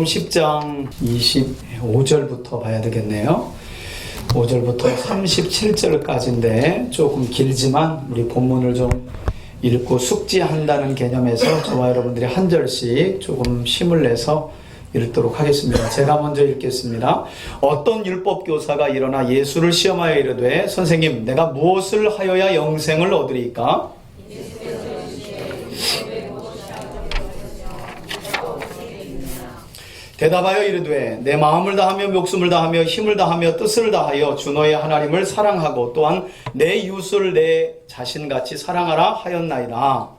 마태복음 10장 25절부터 봐야 되겠네요. 5절부터 37절까지인데 조금 길지만 우리 본문을 좀 읽고 숙지한다는 개념에서 저와 여러분들이 한 절씩 조금 힘을 내서 읽도록 하겠습니다. 제가 먼저 읽겠습니다. 어떤 율법교사가 일어나 예수를 시험하여 이르되 선생님, 내가 무엇을 하여야 영생을 얻으리까? 대답하여 이르되 내 마음을 다하며 목숨을 다하며 힘을 다하며 뜻을 다하여 주 너의 하나님을 사랑하고 또한 내 이웃을 내 자신같이 사랑하라 하였나이다.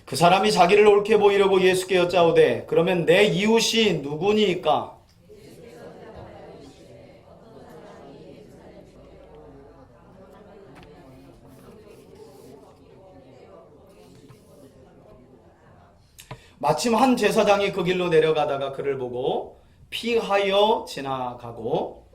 그 사람이 자기를 옳게 보이려고 예수께 여짜오되 그러면 내 이웃이 누구니까? 마침 한 제사장이 그 길로 내려가다가 그를 보고 피하여 지나가고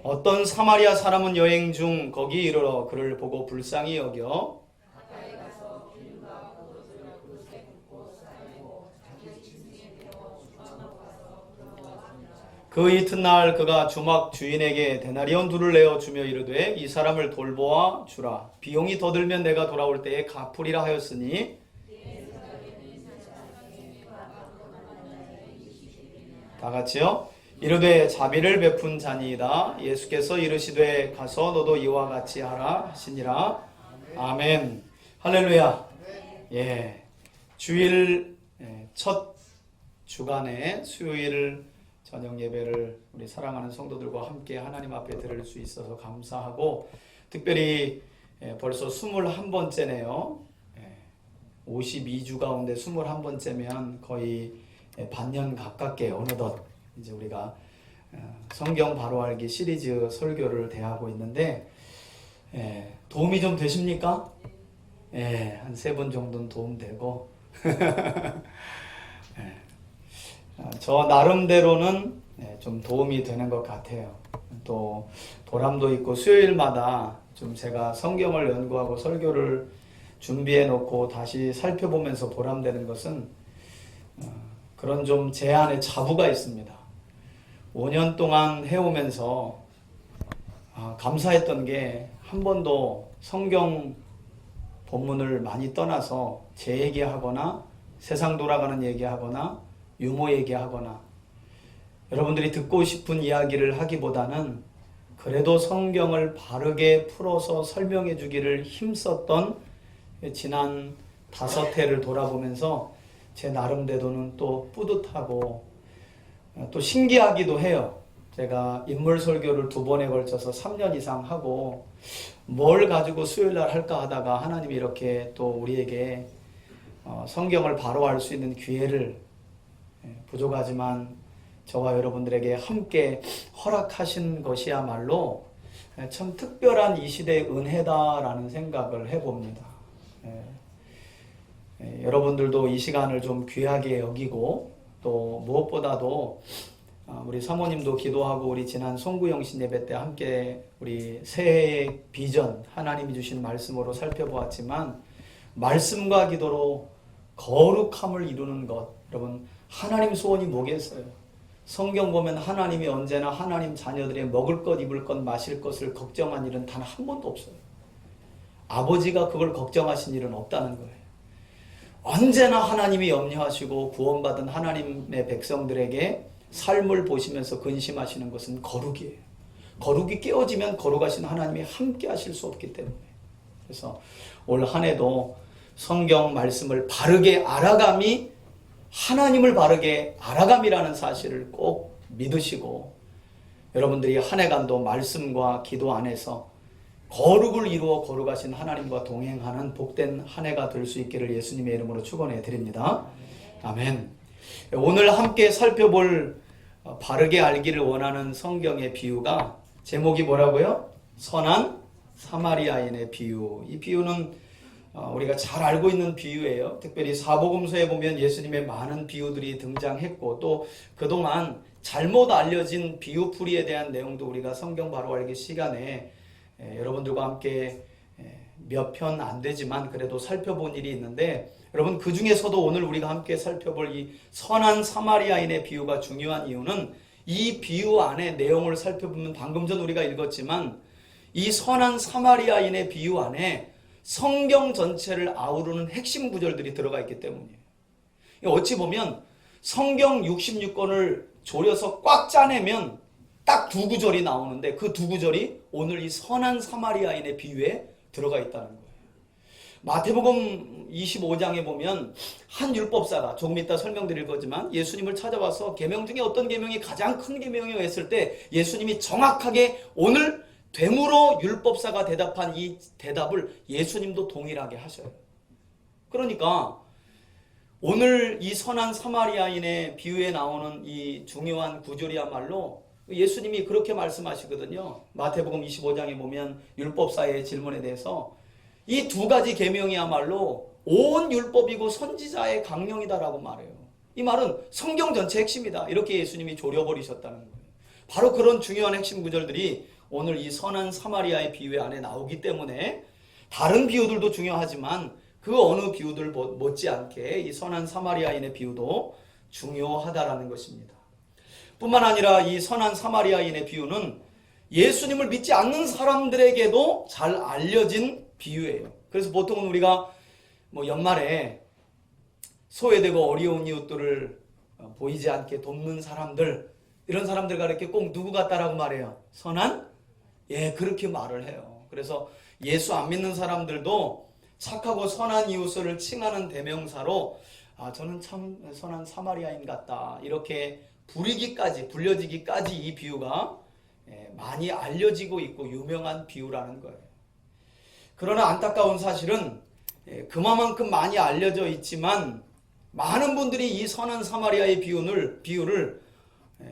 어떤 사마리아 사람은 여행 중 거기 이르러 그를 보고 불쌍히 여겨 그 이튿날 그가 주막 주인에게 데나리온 둘을 내어 주며 이르되 이 사람을 돌보아 주라. 비용이 더 들면 내가 돌아올 때에 갚으리라 하였으니 다 같이요. 이르되 자비를 베푼 자니이다. 예수께서 이르시되 가서 너도 이와 같이 하라 하시니라. 아멘. 할렐루야. 예. 주일 첫 주간에 수요일 저녁 예배를 우리 사랑하는 성도들과 함께 하나님 앞에 드릴 수 있어서 감사하고, 특별히 벌써 21번째네요. 52주 가운데 21번째면 거의 반년 가깝게 어느덧 이제 우리가 성경 바로 알기 시리즈 설교를 대하고 있는데, 도움이 좀 되십니까? 한 3번 정도는 도움되고 저 나름대로는 좀 도움이 되는 것 같아요. 또 보람도 있고, 수요일마다 좀 제가 성경을 연구하고 설교를 준비해 놓고 다시 살펴보면서 보람되는 것은 그런 좀 제 안에 자부가 있습니다. 5년 동안 해오면서 감사했던 게 한 번도 성경 본문을 많이 떠나서 제 얘기하거나 세상 돌아가는 얘기하거나 유머 얘기하거나 여러분들이 듣고 싶은 이야기를 하기보다는 그래도 성경을 바르게 풀어서 설명해 주기를 힘썼던 지난 5해를 돌아보면서 제 나름대로는 또 뿌듯하고 또 신기하기도 해요. 제가 인물 설교를 2번에 걸쳐서 3년 이상 하고 뭘 가지고 수요일날 할까 하다가 하나님이 이렇게 또 우리에게 성경을 바로 알 수 있는 기회를 부족하지만 저와 여러분들에게 함께 허락하신 것이야말로 참 특별한 이 시대의 은혜다라는 생각을 해봅니다. 여러분들도 이 시간을 좀 귀하게 여기고, 또 무엇보다도 우리 사모님도 기도하고 우리 지난 송구영신 예배 때 함께 우리 새해의 비전, 하나님이 주신 말씀으로 살펴보았지만, 말씀과 기도로 거룩함을 이루는 것, 여러분 하나님 소원이 뭐겠어요? 성경 보면 하나님이 언제나 하나님 자녀들의 먹을 것, 입을 것, 마실 것을 걱정한 일은 단 한 번도 없어요. 아버지가 그걸 걱정하신 일은 없다는 거예요. 언제나 하나님이 염려하시고 구원받은 하나님의 백성들에게 삶을 보시면서 근심하시는 것은 거룩이에요. 거룩이 깨어지면 거룩하신 하나님이 함께 하실 수 없기 때문에. 그래서 올 한 해도 성경 말씀을 바르게 알아감이 하나님을 바르게 알아감이라는 사실을 꼭 믿으시고, 여러분들이 한 해간도 말씀과 기도 안에서 거룩을 이루어 거룩하신 하나님과 동행하는 복된 한 해가 될 수 있기를 예수님의 이름으로 축원해 드립니다. 아멘. 오늘 함께 살펴볼 바르게 알기를 원하는 성경의 비유가 제목이 뭐라고요? 선한 사마리아인의 비유. 이 비유는 우리가 잘 알고 있는 비유예요. 특별히 사복음서에 보면 예수님의 많은 비유들이 등장했고, 또 그동안 잘못 알려진 비유풀이에 대한 내용도 우리가 성경 바로 알기 시간에 여러분들과 함께 몇 편 안 되지만 그래도 살펴본 일이 있는데, 여러분 그 중에서도 오늘 우리가 함께 살펴볼 이 선한 사마리아인의 비유가 중요한 이유는, 이 비유 안에 내용을 살펴보면 방금 전 우리가 읽었지만 이 선한 사마리아인의 비유 안에 성경 전체를 아우르는 핵심 구절들이 들어가 있기 때문이에요. 어찌 보면 성경 66권을 조려서 꽉 짜내면 딱 두 구절이 나오는데, 그 두 구절이 오늘 이 선한 사마리아인의 비유에 들어가 있다는 거예요. 마태복음 25장에 보면 한 율법사가, 조금 이따 설명드릴 거지만, 예수님을 찾아와서 계명 중에 어떤 계명이 가장 큰 계명이요 했을 때 예수님이 정확하게 오늘 되물어 율법사가 대답한 이 대답을 예수님도 동일하게 하셔요. 그러니까 오늘 이 선한 사마리아인의 비유에 나오는 이 중요한 구절이야말로 예수님이 그렇게 말씀하시거든요. 마태복음 25장에 보면 율법사의 질문에 대해서 이 두 가지 계명이야말로 온 율법이고 선지자의 강령이다라고 말해요. 이 말은 성경 전체 핵심이다, 이렇게 예수님이 조려버리셨다는 거예요. 바로 그런 중요한 핵심 구절들이 오늘 이 선한 사마리아의 비유 안에 나오기 때문에, 다른 비유들도 중요하지만 그 어느 비유들 못지않게 이 선한 사마리아인의 비유도 중요하다라는 것입니다. 뿐만 아니라 이 선한 사마리아인의 비유는 예수님을 믿지 않는 사람들에게도 잘 알려진 비유예요. 그래서 보통은 우리가 연말에 소외되고 어려운 이웃들을 보이지 않게 돕는 사람들, 이런 사람들과 이렇게 꼭 누구 같다라고 말해요? 선한? 그렇게 말을 해요. 그래서 예수 안 믿는 사람들도 착하고 선한 이웃을 칭하는 대명사로 저는 참 선한 사마리아인 같다, 이렇게 불려지기까지 이 비유가 많이 알려지고 있고 유명한 비유라는 거예요. 그러나 안타까운 사실은 그만큼 많이 알려져 있지만 많은 분들이 이 선한 사마리아의 비유를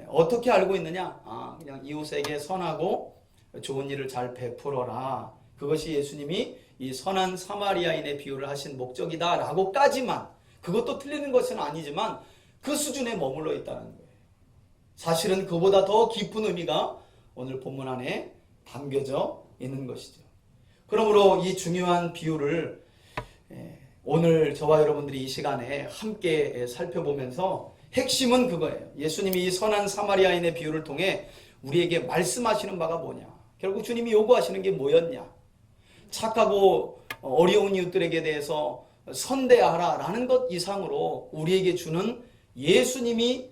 어떻게 알고 있느냐? 그냥 이웃에게 선하고 좋은 일을 잘 베풀어라, 그것이 예수님이 이 선한 사마리아인의 비유를 하신 목적이다 라고까지만, 그것도 틀리는 것은 아니지만 그 수준에 머물러 있다는 거예요. 사실은 그보다 더 깊은 의미가 오늘 본문 안에 담겨져 있는 것이죠. 그러므로 이 중요한 비유를 오늘 저와 여러분들이 이 시간에 함께 살펴보면서 핵심은 그거예요. 예수님이 이 선한 사마리아인의 비유를 통해 우리에게 말씀하시는 바가 뭐냐? 결국 주님이 요구하시는 게 뭐였냐? 착하고 어려운 이웃들에게 대해서 선대하라 라는 것 이상으로 우리에게 주는 예수님이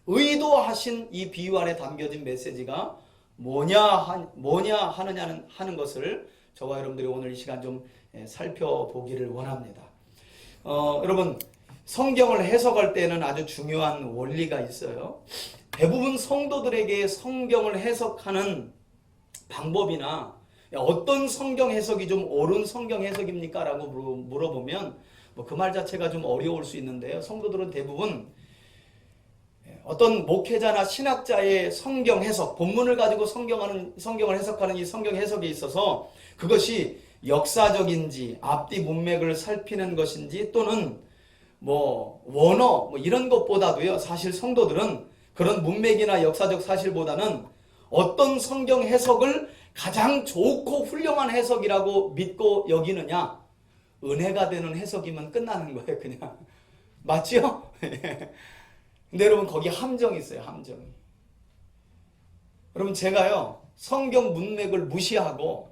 의도하신 이 비유 안에 담겨진 메시지가 뭐냐 하는 것을 저와 여러분들이 오늘 이 시간 좀 살펴보기를 원합니다. 여러분, 성경을 해석할 때는 아주 중요한 원리가 있어요. 대부분 성도들에게 성경을 해석하는 방법이나 어떤 성경 해석이 좀 옳은 성경 해석입니까? 라고 물어보면 그 말 자체가 좀 어려울 수 있는데요. 성도들은 대부분 어떤 목회자나 신학자의 성경 해석, 본문을 가지고 성경을 해석하는 이 성경 해석에 있어서 그것이 역사적인지 앞뒤 문맥을 살피는 것인지 또는 원어 이런 것보다도요, 사실 성도들은 그런 문맥이나 역사적 사실보다는 어떤 성경 해석을 가장 좋고 훌륭한 해석이라고 믿고 여기느냐, 은혜가 되는 해석이면 끝나는 거예요. 그냥 맞죠? 근데 여러분, 거기 함정이 있어요. 함정이. 여러분, 제가요 성경 문맥을 무시하고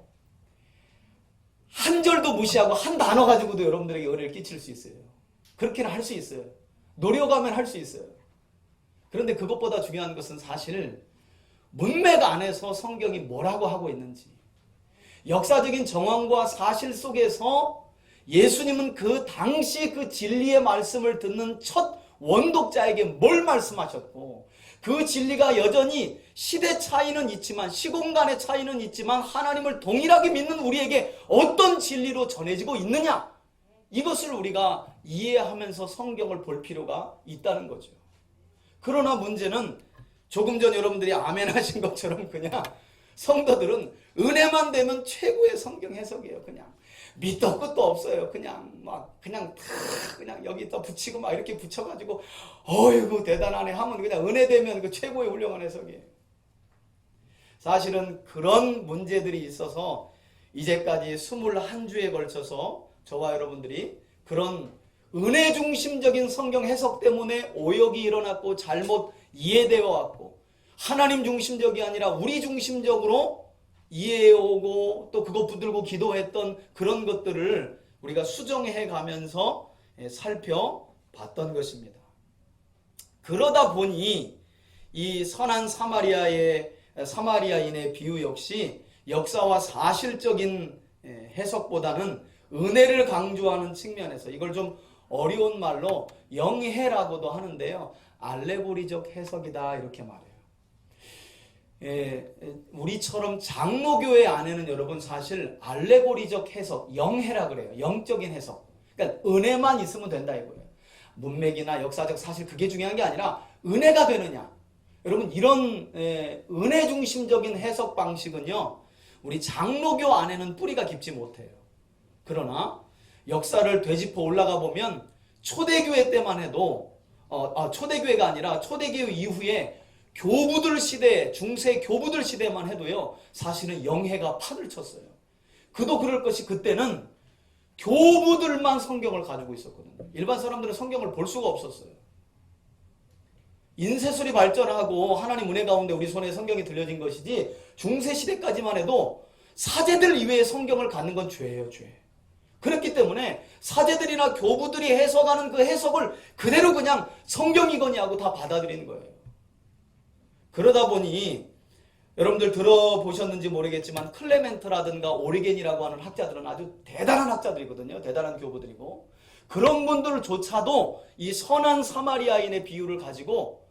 한 절도 무시하고 한 단어 가지고도 여러분들에게 은혜를 끼칠 수 있어요. 그렇게는 할 수 있어요. 노력하면 할 수 있어요. 그런데 그것보다 중요한 것은 사실 문맥 안에서 성경이 뭐라고 하고 있는지, 역사적인 정황과 사실 속에서 예수님은 그 당시 그 진리의 말씀을 듣는 첫 원독자에게 뭘 말씀하셨고, 그 진리가 여전히 시대 차이는 있지만, 시공간의 차이는 있지만 하나님을 동일하게 믿는 우리에게 어떤 진리로 전해지고 있느냐, 이것을 우리가 이해하면서 성경을 볼 필요가 있다는 거죠. 그러나 문제는 조금 전 여러분들이 아멘 하신 것처럼 그냥 성도들은 은혜만 되면 최고의 성경 해석이에요. 그냥 밑도 끝도 없어요. 그냥 여기다 붙이고 막 이렇게 붙여가지고 어이구 대단하네 하면 그냥 은혜 되면 그 최고의 훌륭한 해석이에요. 사실은 그런 문제들이 있어서 이제까지 21주에 걸쳐서 저와 여러분들이 그런 은혜 중심적인 성경 해석 때문에 오역이 일어났고 잘못 이해되어 왔고 하나님 중심적이 아니라 우리 중심적으로 이해해오고 또 그거 붙들고 기도했던 그런 것들을 우리가 수정해 가면서 살펴봤던 것입니다. 그러다 보니 이 선한 사마리아인의 비유 역시 역사와 사실적인 해석보다는 은혜를 강조하는 측면에서 이걸 좀 어려운 말로 영해라고도 하는데요. 알레고리적 해석이다 이렇게 말해요. 우리처럼 장로교회 안에는 여러분 사실 알레고리적 해석, 영해라 그래요. 영적인 해석. 그러니까 은혜만 있으면 된다 이거예요. 문맥이나 역사적 사실 그게 중요한 게 아니라 은혜가 되느냐. 여러분 이런 은혜 중심적인 해석 방식은요. 우리 장로교 안에는 뿌리가 깊지 못해요. 그러나 역사를 되짚어 올라가 보면 초대교회 때만 해도 초대교회가 아니라 초대교회 이후에 교부들 시대, 중세 교부들 시대만 해도요. 사실은 영해가 판을 쳤어요. 그도 그럴 것이 그때는 교부들만 성경을 가지고 있었거든요. 일반 사람들은 성경을 볼 수가 없었어요. 인쇄술이 발전하고 하나님 은혜 가운데 우리 손에 성경이 들려진 것이지 중세시대까지만 해도 사제들 이외에 성경을 갖는 건 죄예요, 죄. 그렇기 때문에 사제들이나 교부들이 해석하는 그 해석을 그대로 그냥 성경이거니 하고 다 받아들이는 거예요. 그러다 보니 여러분들 들어보셨는지 모르겠지만 클레멘트라든가 오리겐이라고 하는 학자들은 아주 대단한 학자들이거든요. 대단한 교부들이고 그런 분들조차도 이 선한 사마리아인의 비유를 가지고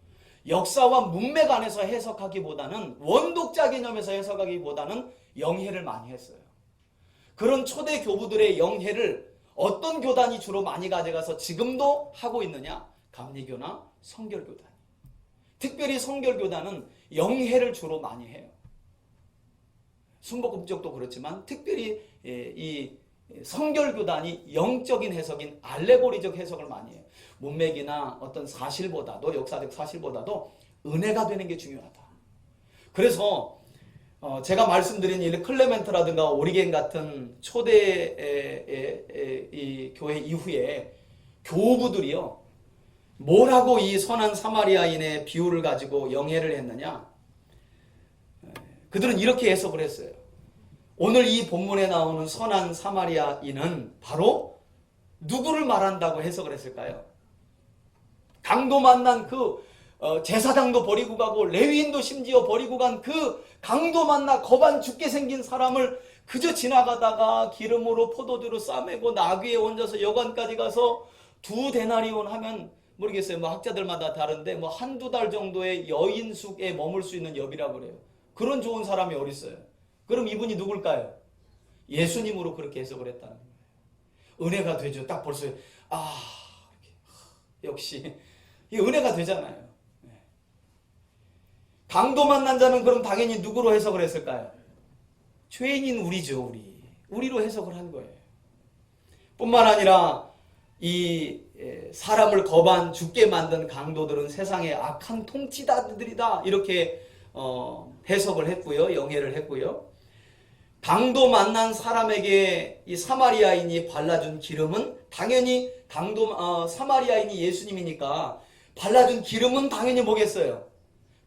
역사와 문맥 안에서 해석하기보다는 원독자 개념에서 해석하기보다는 영해를 많이 했어요. 그런 초대 교부들의 영해를 어떤 교단이 주로 많이 가져가서 지금도 하고 있느냐? 감리교나 성결교단. 특별히 성결교단은 영해를 주로 많이 해요. 순복음쪽도 그렇지만 특별히 이 성결교단이 영적인 해석인 알레고리적 해석을 많이 해요. 문맥이나 어떤 사실보다도 역사적 사실보다도 은혜가 되는 게 중요하다. 그래서 제가 말씀드린 이 클레멘트라든가 오리겐 같은 초대 이 교회 이후에 교부들이요. 뭐라고 이 선한 사마리아인의 비유를 가지고 영해를 했느냐? 그들은 이렇게 해석을 했어요. 오늘 이 본문에 나오는 선한 사마리아인은 바로 누구를 말한다고 해석을 했을까요? 강도 만난 그 제사장도 버리고 가고 레위인도 심지어 버리고 간 그 강도 만나 거반 죽게 생긴 사람을 그저 지나가다가 기름으로 포도주로 싸매고 나귀에 얹어서 여관까지 가서 2데나리온 하면 모르겠어요. 뭐 학자들마다 다른데 뭐 한두 달 정도의 여인숙에 머물 수 있는 여비라고 그래요. 그런 좋은 사람이 어디 있어요? 그럼 이분이 누굴까요? 예수님으로 그렇게 해석을 했다는 거예요. 은혜가 되죠. 딱 벌써 역시 이 은혜가 되잖아요. 강도 만난 자는 그럼 당연히 누구로 해석을 했을까요? 죄인인 우리죠. 우리로 해석을 한 거예요. 뿐만 아니라 이 사람을 거반 죽게 만든 강도들은 세상의 악한 통치자들이다 이렇게 해석을 했고요. 영해를 했고요. 강도 만난 사람에게 이 사마리아인이 발라준 기름은 당연히 사마리아인이 예수님이니까 발라준 기름은 당연히 뭐겠어요?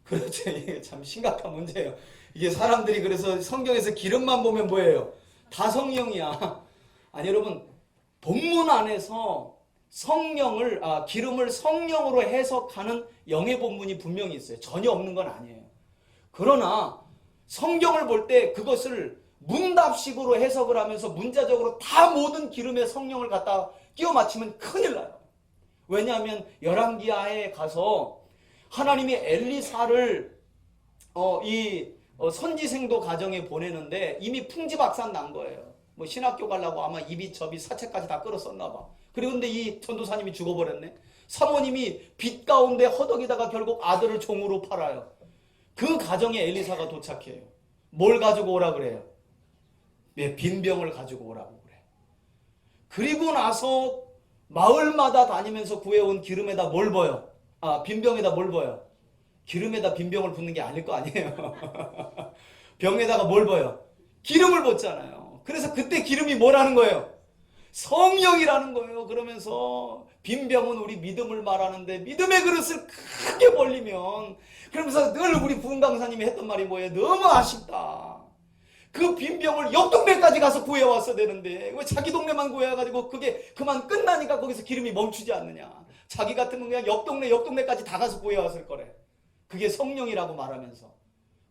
그렇죠. 이게 참 심각한 문제예요. 이게 사람들이 그래서 성경에서 기름만 보면 뭐예요? 다 성령이야. 아니 여러분 본문 안에서 기름을 성령으로 해석하는 영의 본문이 분명히 있어요. 전혀 없는 건 아니에요. 그러나 성경을 볼 때 그것을 문답식으로 해석을 하면서 문자적으로 다 모든 기름에 성령을 갖다 끼워 맞추면 큰일 나요. 왜냐하면 열왕기하에 가서 하나님이 엘리사를 선지생도 가정에 보내는데 이미 풍지박산 난 거예요. 뭐 신학교 가려고 아마 이비저비 사채까지 다 끌었었나 봐. 그리고 근데 이 전도사님이 죽어버렸네. 사모님이 빚 가운데 허덕이다가 결국 아들을 종으로 팔아요. 그 가정에 엘리사가 도착해요. 뭘 가지고 오라 그래요? 빈병을 가지고 오라고 그래. 그리고 나서 마을마다 다니면서 구해온 기름에다 뭘 부어요? 빈병에다 뭘 부어요? 기름에다 빈병을 붓는 게 아닐 거 아니에요. 병에다가 뭘 부어요? 기름을 붓잖아요. 그래서 그때 기름이 뭐라는 거예요? 성령이라는 거예요. 그러면서 빈병은 우리 믿음을 말하는데 믿음의 그릇을 크게 벌리면, 그러면서 늘 우리 부흥 강사님이 했던 말이 뭐예요? 너무 아쉽다. 그 빈병을 옆 동네까지 가서 구해왔어야 되는데 왜 자기 동네만 구해가지고 그게 그만 끝나니까 거기서 기름이 멈추지 않느냐. 자기 같으면 그냥 옆 동네까지 다 가서 구해왔을 거래. 그게 성령이라고 말하면서.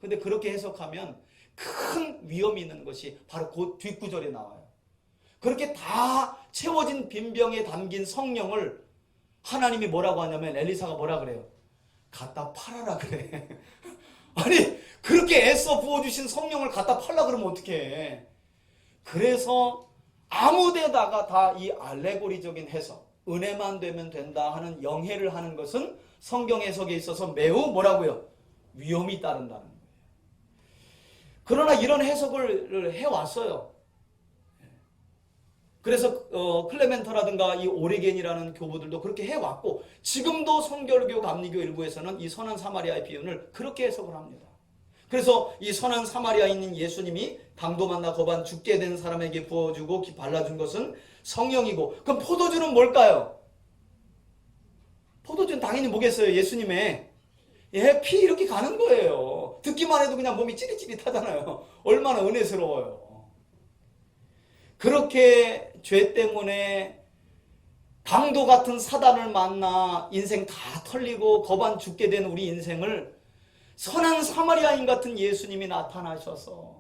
근데 그렇게 해석하면 큰 위험이 있는 것이 바로 그 뒷구절에 나와요. 그렇게 다 채워진 빈병에 담긴 성령을 하나님이 뭐라고 하냐면, 엘리사가 뭐라 그래요? 갖다 팔아라 그래. 아니 그렇게 애써 부어주신 성령을 갖다 팔라 그러면 어떡해. 그래서 아무데다가 다 이 알레고리적인 해석, 은혜만 되면 된다 하는 영해를 하는 것은 성경 해석에 있어서 매우 뭐라고요? 위험이 따른다는 거예요. 그러나 이런 해석을 해왔어요. 그래서 클레멘터라든가 이 오리겐이라는 교부들도 그렇게 해왔고, 지금도 성결교 감리교 일부에서는 이 선한 사마리아의 비유를 그렇게 해석을 합니다. 그래서 이 선한 사마리아인인 예수님이 강도 만나 거반 죽게 된 사람에게 부어주고 발라준 것은 성령이고, 그럼 포도주는 뭘까요? 포도주는 당연히 뭐겠어요? 예수님의 피 이렇게 가는 거예요. 듣기만 해도 그냥 몸이 찌릿찌릿하잖아요. 얼마나 은혜스러워요. 그렇게 죄 때문에 강도 같은 사단을 만나 인생 다 털리고 거반 죽게 된 우리 인생을 선한 사마리아인 같은 예수님이 나타나셔서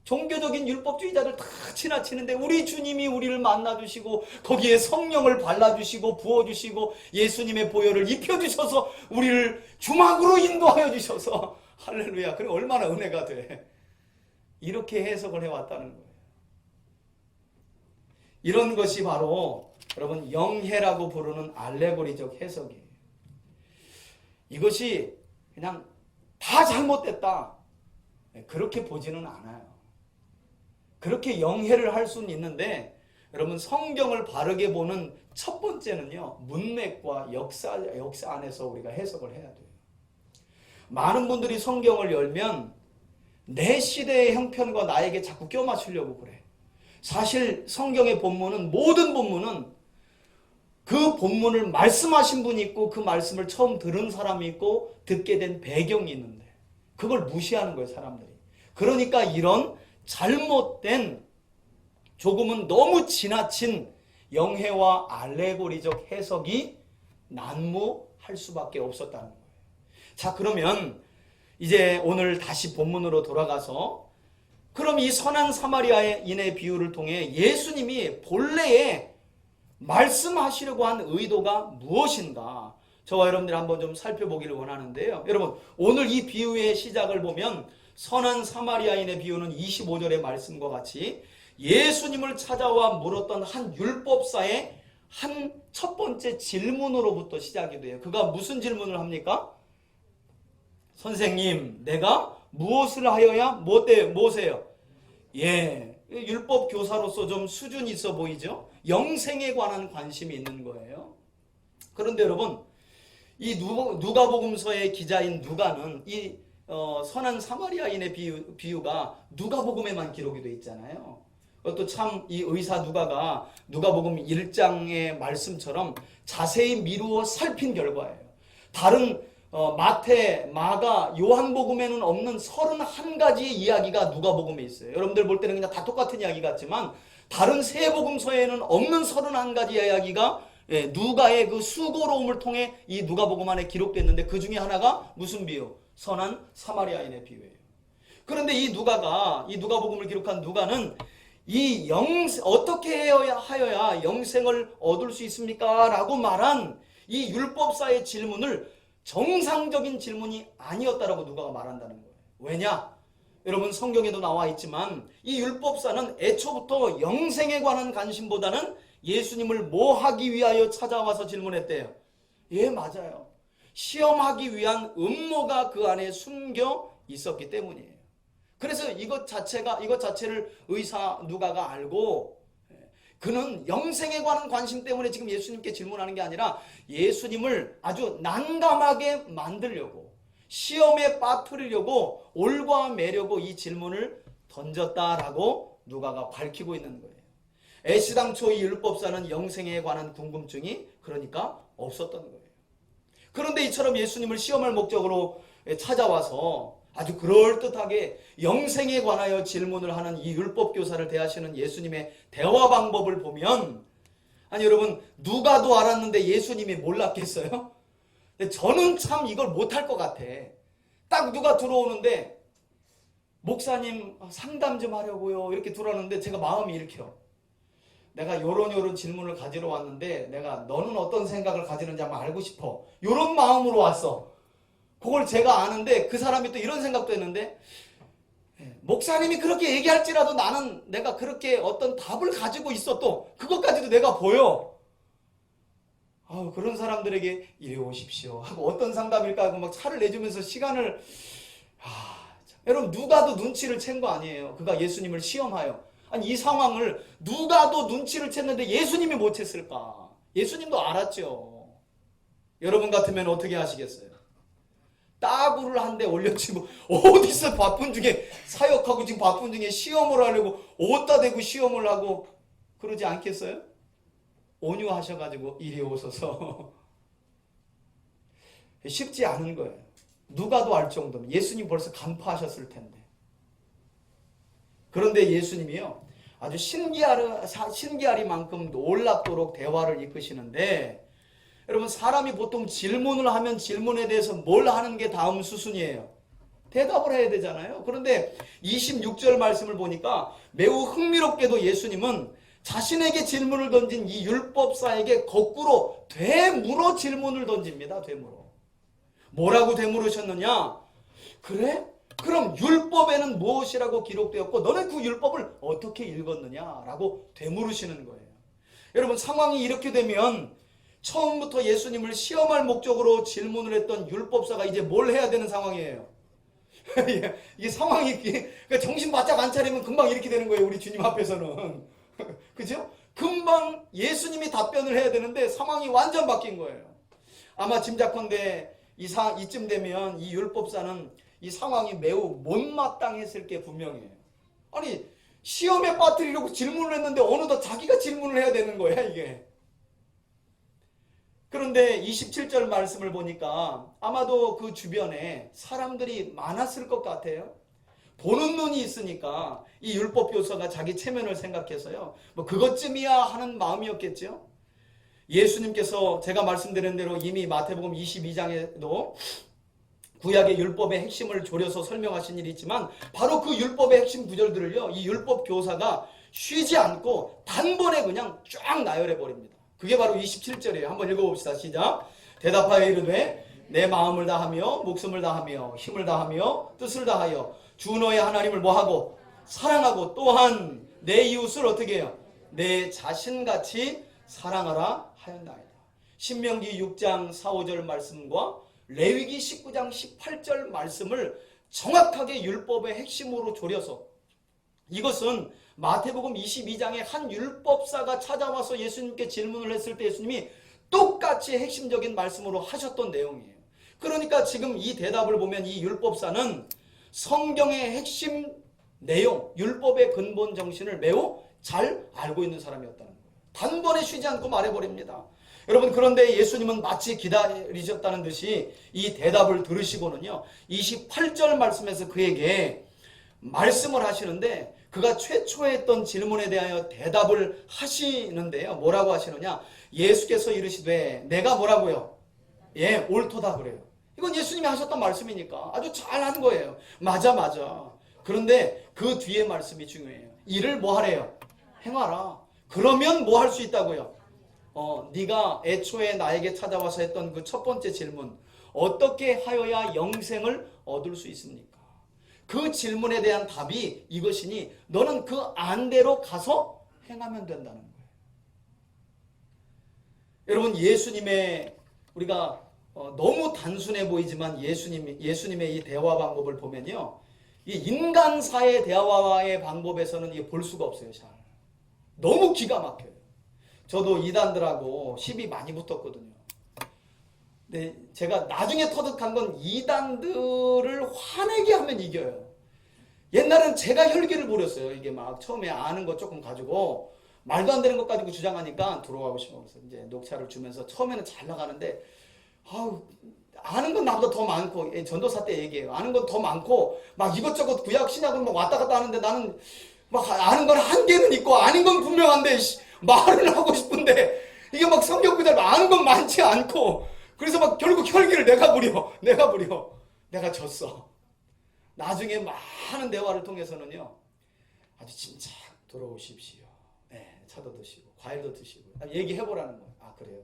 종교적인 율법주의자들 다 지나치는데 우리 주님이 우리를 만나주시고 거기에 성령을 발라주시고 부어주시고 예수님의 보혈을 입혀주셔서 우리를 주막으로 인도하여 주셔서 할렐루야. 그래 얼마나 은혜가 돼. 이렇게 해석을 해왔다는 거예요. 이런 것이 바로 여러분 영해라고 부르는 알레고리적 해석이에요. 이것이 그냥 다 잘못됐다 그렇게 보지는 않아요. 그렇게 영해를 할 수는 있는데, 여러분 성경을 바르게 보는 첫 번째는요, 문맥과 역사 안에서 우리가 해석을 해야 돼요. 많은 분들이 성경을 열면 내 시대의 형편과 나에게 자꾸 껴 맞추려고 그래. 사실 성경의 본문은, 모든 본문은 그 본문을 말씀하신 분이 있고 그 말씀을 처음 들은 사람이 있고 듣게 된 배경이 있는데 그걸 무시하는 거예요, 사람들이. 그러니까 이런 잘못된, 조금은 너무 지나친 영해와 알레고리적 해석이 난무할 수밖에 없었다는 거예요. 자, 그러면 이제 오늘 다시 본문으로 돌아가서, 그럼 이 선한 사마리아인의 비유를 통해 예수님이 본래에 말씀하시려고 한 의도가 무엇인가, 저와 여러분들이 한번 좀 살펴보기를 원하는데요. 여러분 오늘 이 비유의 시작을 보면 선한 사마리아인의 비유는 25절의 말씀과 같이 예수님을 찾아와 물었던 한 율법사의 한 첫 번째 질문으로부터 시작이 돼요. 그가 무슨 질문을 합니까? 선생님, 내가 무엇을 하여야 뭐세요? 예, 율법 교사로서 좀 수준이 있어 보이죠? 영생에 관한 관심이 있는 거예요. 그런데 여러분, 이 누가복음서의 기자인 누가는 이 선한 사마리아인의 비유가 누가복음에만 기록이 되어 있잖아요. 그것도 참 이 의사 누가가 누가복음 1장의 말씀처럼 자세히 미루어 살핀 결과예요. 다른 마태, 마가, 요한복음에는 없는 31가지의 이야기가 누가복음에 있어요. 여러분들 볼 때는 그냥 다 똑같은 이야기 같지만 다른 세 복음서에는 없는 31가지 이야기가 누가의 그 수고로움을 통해 이 누가복음 안에 기록됐는데, 그 중에 하나가 무슨 비유? 선한 사마리아인의 비유예요. 그런데 이 누가복음을 기록한 누가는 어떻게 하여야 영생을 얻을 수 있습니까? 라고 말한 이 율법사의 질문을 정상적인 질문이 아니었다라고 누가가 말한다는 거예요. 왜냐? 여러분 성경에도 나와 있지만 이 율법사는 애초부터 영생에 관한 관심보다는 예수님을 뭐 하기 위하여 찾아와서 질문했대요? 예, 맞아요. 시험하기 위한 음모가 그 안에 숨겨 있었기 때문이에요. 그래서 이것 자체를 의사 누가가 알고, 그는 영생에 관한 관심 때문에 지금 예수님께 질문하는 게 아니라 예수님을 아주 난감하게 만들려고, 시험에 빠뜨리려고 올과 매려고 이 질문을 던졌다라고 누가가 밝히고 있는 거예요. 애시당초 이 율법사는 영생에 관한 궁금증이 그러니까 없었던 거예요. 그런데 이처럼 예수님을 시험할 목적으로 찾아와서 아주 그럴듯하게 영생에 관하여 질문을 하는 이 율법교사를 대하시는 예수님의 대화 방법을 보면, 아니 여러분, 누가도 알았는데 예수님이 몰랐겠어요? 근데 저는 참 이걸 못할 것 같아. 딱 누가 들어오는데 목사님 상담 좀 하려고요 이렇게 들어오는데 제가 마음이 이렇게요. 내가 요런 질문을 가지러 왔는데 내가 너는 어떤 생각을 가지는지 한번 알고 싶어. 요런 마음으로 왔어. 그걸 제가 아는데 그 사람이 또 이런 생각도 했는데, 목사님이 그렇게 얘기할지라도 나는 내가 그렇게 어떤 답을 가지고 있어도 그것까지도 내가 보여. 그런 사람들에게 이리 오십시오 하고 어떤 상담일까 하고 막 차를 내주면서 시간을, 여러분 누가도 눈치를 챈 거 아니에요. 그가 예수님을 시험하여. 아니 이 상황을 누가도 눈치를 챘는데 예수님이 못 챘을까? 예수님도 알았죠. 여러분 같으면 어떻게 하시겠어요? 따구를 한 대 올려치고 어디서 바쁜 중에 사역하고 지금 바쁜 중에 시험을 하려고 어디다 대고 시험을 하고 그러지 않겠어요? 온유하셔가지고 이리 오소서. 쉽지 않은 거예요. 누가도 알 정도면 예수님 벌써 간파하셨을 텐데. 그런데 예수님이요 아주 신기하리만큼 놀랍도록 대화를 이끄시는데, 여러분 사람이 보통 질문을 하면 질문에 대해서 뭘 하는 게 다음 수순이에요? 대답을 해야 되잖아요. 그런데 26절 말씀을 보니까 매우 흥미롭게도 예수님은 자신에게 질문을 던진 이 율법사에게 거꾸로 되물어 질문을 던집니다. 되물어. 뭐라고 되물으셨느냐? 그래? 그럼 율법에는 무엇이라고 기록되었고 너는 그 율법을 어떻게 읽었느냐라고 되물으시는 거예요. 여러분 상황이 이렇게 되면 처음부터 예수님을 시험할 목적으로 질문을 했던 율법사가 이제 뭘 해야 되는 상황이에요. 이게 상황이 그러니까 정신 바짝 안 차리면 금방 이렇게 되는 거예요. 우리 주님 앞에서는. 그죠? 금방 예수님이 답변을 해야 되는데 상황이 완전 바뀐 거예요. 아마 짐작컨대 이쯤 되면 이 율법사는 이 상황이 매우 못마땅했을 게 분명해요. 아니 시험에 빠뜨리려고 질문을 했는데 어느덧 자기가 질문을 해야 되는 거야 이게. 그런데 27절 말씀을 보니까 아마도 그 주변에 사람들이 많았을 것 같아요. 보는 눈이 있으니까 이 율법교사가 자기 체면을 생각해서요. 뭐 그것쯤이야 하는 마음이었겠죠. 예수님께서 제가 말씀드린 대로 이미 마태복음 22장에도 구약의 율법의 핵심을 조려서 설명하신 일이 있지만 바로 그 율법의 핵심 구절들을요. 이 율법교사가 쉬지 않고 단번에 그냥 쫙 나열해 버립니다. 그게 바로 27절이에요. 한번 읽어봅시다. 시작. 대답하여 이르되 내 마음을 다하며 목숨을 다하며 힘을 다하며 뜻을 다하여 주 너의 하나님을 뭐하고 사랑하고 또한 내 이웃을 어떻게 해요? 내 자신같이 사랑하라 하였나이다. 신명기 6장 4, 5절 말씀과 레위기 19장 18절 말씀을 정확하게 율법의 핵심으로 조려서, 이것은 마태복음 22장에 한 율법사가 찾아와서 예수님께 질문을 했을 때 예수님이 똑같이 핵심적인 말씀으로 하셨던 내용이에요. 그러니까 지금 이 대답을 보면 이 율법사는 성경의 핵심 내용, 율법의 근본 정신을 매우 잘 알고 있는 사람이었다는 거예요. 단번에 쉬지 않고 말해버립니다. 여러분 그런데 예수님은 마치 기다리셨다는 듯이 이 대답을 들으시고는요 28절 말씀에서 그에게 말씀을 하시는데, 그가 최초에 했던 질문에 대하여 대답을 하시는데요. 뭐라고 하시느냐? 예수께서 이르시되 내가 뭐라고요? 옳도다 그래요. 이건 예수님이 하셨던 말씀이니까 아주 잘한 거예요. 맞아. 그런데 그 뒤에 말씀이 중요해요. 이를 뭐 하래요? 행하라. 그러면 뭐 할 수 있다고요? 네가 애초에 나에게 찾아와서 했던 그 첫 번째 질문, 어떻게 하여야 영생을 얻을 수 있습니까? 그 질문에 대한 답이 이것이니 너는 그 안대로 가서 행하면 된다는 거예요. 여러분 예수님의, 우리가 너무 단순해 보이지만 예수님의 이 대화 방법을 보면요, 이 인간사의 대화의 방법에서는 이게 볼 수가 없어요. 잘 너무 기가 막혀요. 저도 이단들하고 시비 많이 붙었거든요. 네, 제가 나중에 터득한 건 이단들을 화내게 하면 이겨요. 옛날엔 제가 혈기를 부렸어요. 이게 막 처음에 아는 것 조금 가지고 말도 안 되는 것 가지고 주장하니까 들어가고 싶어서 이제 녹차를 주면서 처음에는 잘 나가는데 아는 건 나보다 더 많고 전도사 때 얘기해요. 아는 건 더 많고 막 이것저것 구약 신약을 막 왔다 갔다 하는데 나는 막 아는 건 한계는 있고 아닌 건 분명한데 말을 하고 싶은데 이게 막 성경 구절 아는 건 많지 않고 그래서 막 결국 혈기를 내가 부려 내가 졌어. 나중에 많은 대화를 통해서는요 아주 진짜 돌아오십시오. 네, 차도 드시고 과일도 드시고 얘기해보라는 거예요. 아 그래요.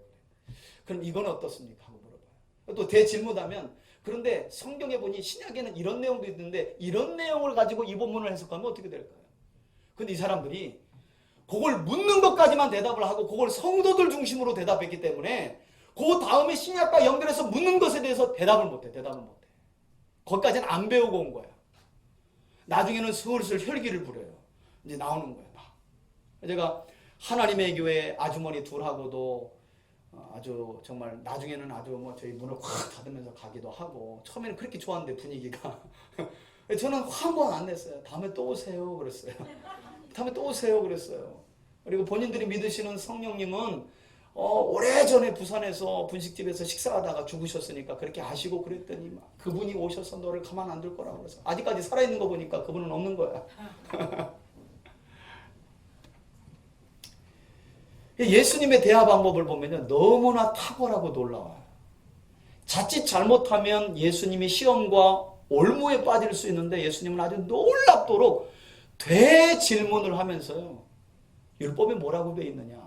그럼 이건 어떻습니까? 하고 물어봐요. 또 대질문하면 그런데 성경에 보니 신약에는 이런 내용도 있는데 이런 내용을 가지고 이 본문을 해석하면 어떻게 될까요? 근데 이 사람들이 그걸 묻는 것까지만 대답을 하고 그걸 성도들 중심으로 대답했기 때문에 그 다음에 신약과 연결해서 묻는 것에 대해서 대답을 못해. 거기까지는 안 배우고 온 거야. 나중에는 슬슬 혈기를 부려요. 이제 나오는 거야. 막. 제가 하나님의 교회 아주머니 둘하고도 아주 정말 나중에는 아주 뭐 저희 문을 확 닫으면서 가기도 하고 처음에는 그렇게 좋았는데 분위기가 저는 한 번 안 냈어요. 다음에 또 오세요 그랬어요. 그리고 본인들이 믿으시는 성령님은 오래전에 부산에서 분식집에서 식사하다가 죽으셨으니까 그렇게 아시고 그랬더니 막 그분이 오셔서 너를 가만 안 둘 거라고 그래서 아직까지 살아있는 거 보니까 그분은 없는 거야. 예수님의 대화 방법을 보면 너무나 탁월하고 놀라워요. 자칫 잘못하면 예수님이 시험과 올무에 빠질 수 있는데 예수님은 아주 놀랍도록 되질문을 하면서요. 율법에 뭐라고 되어 있느냐.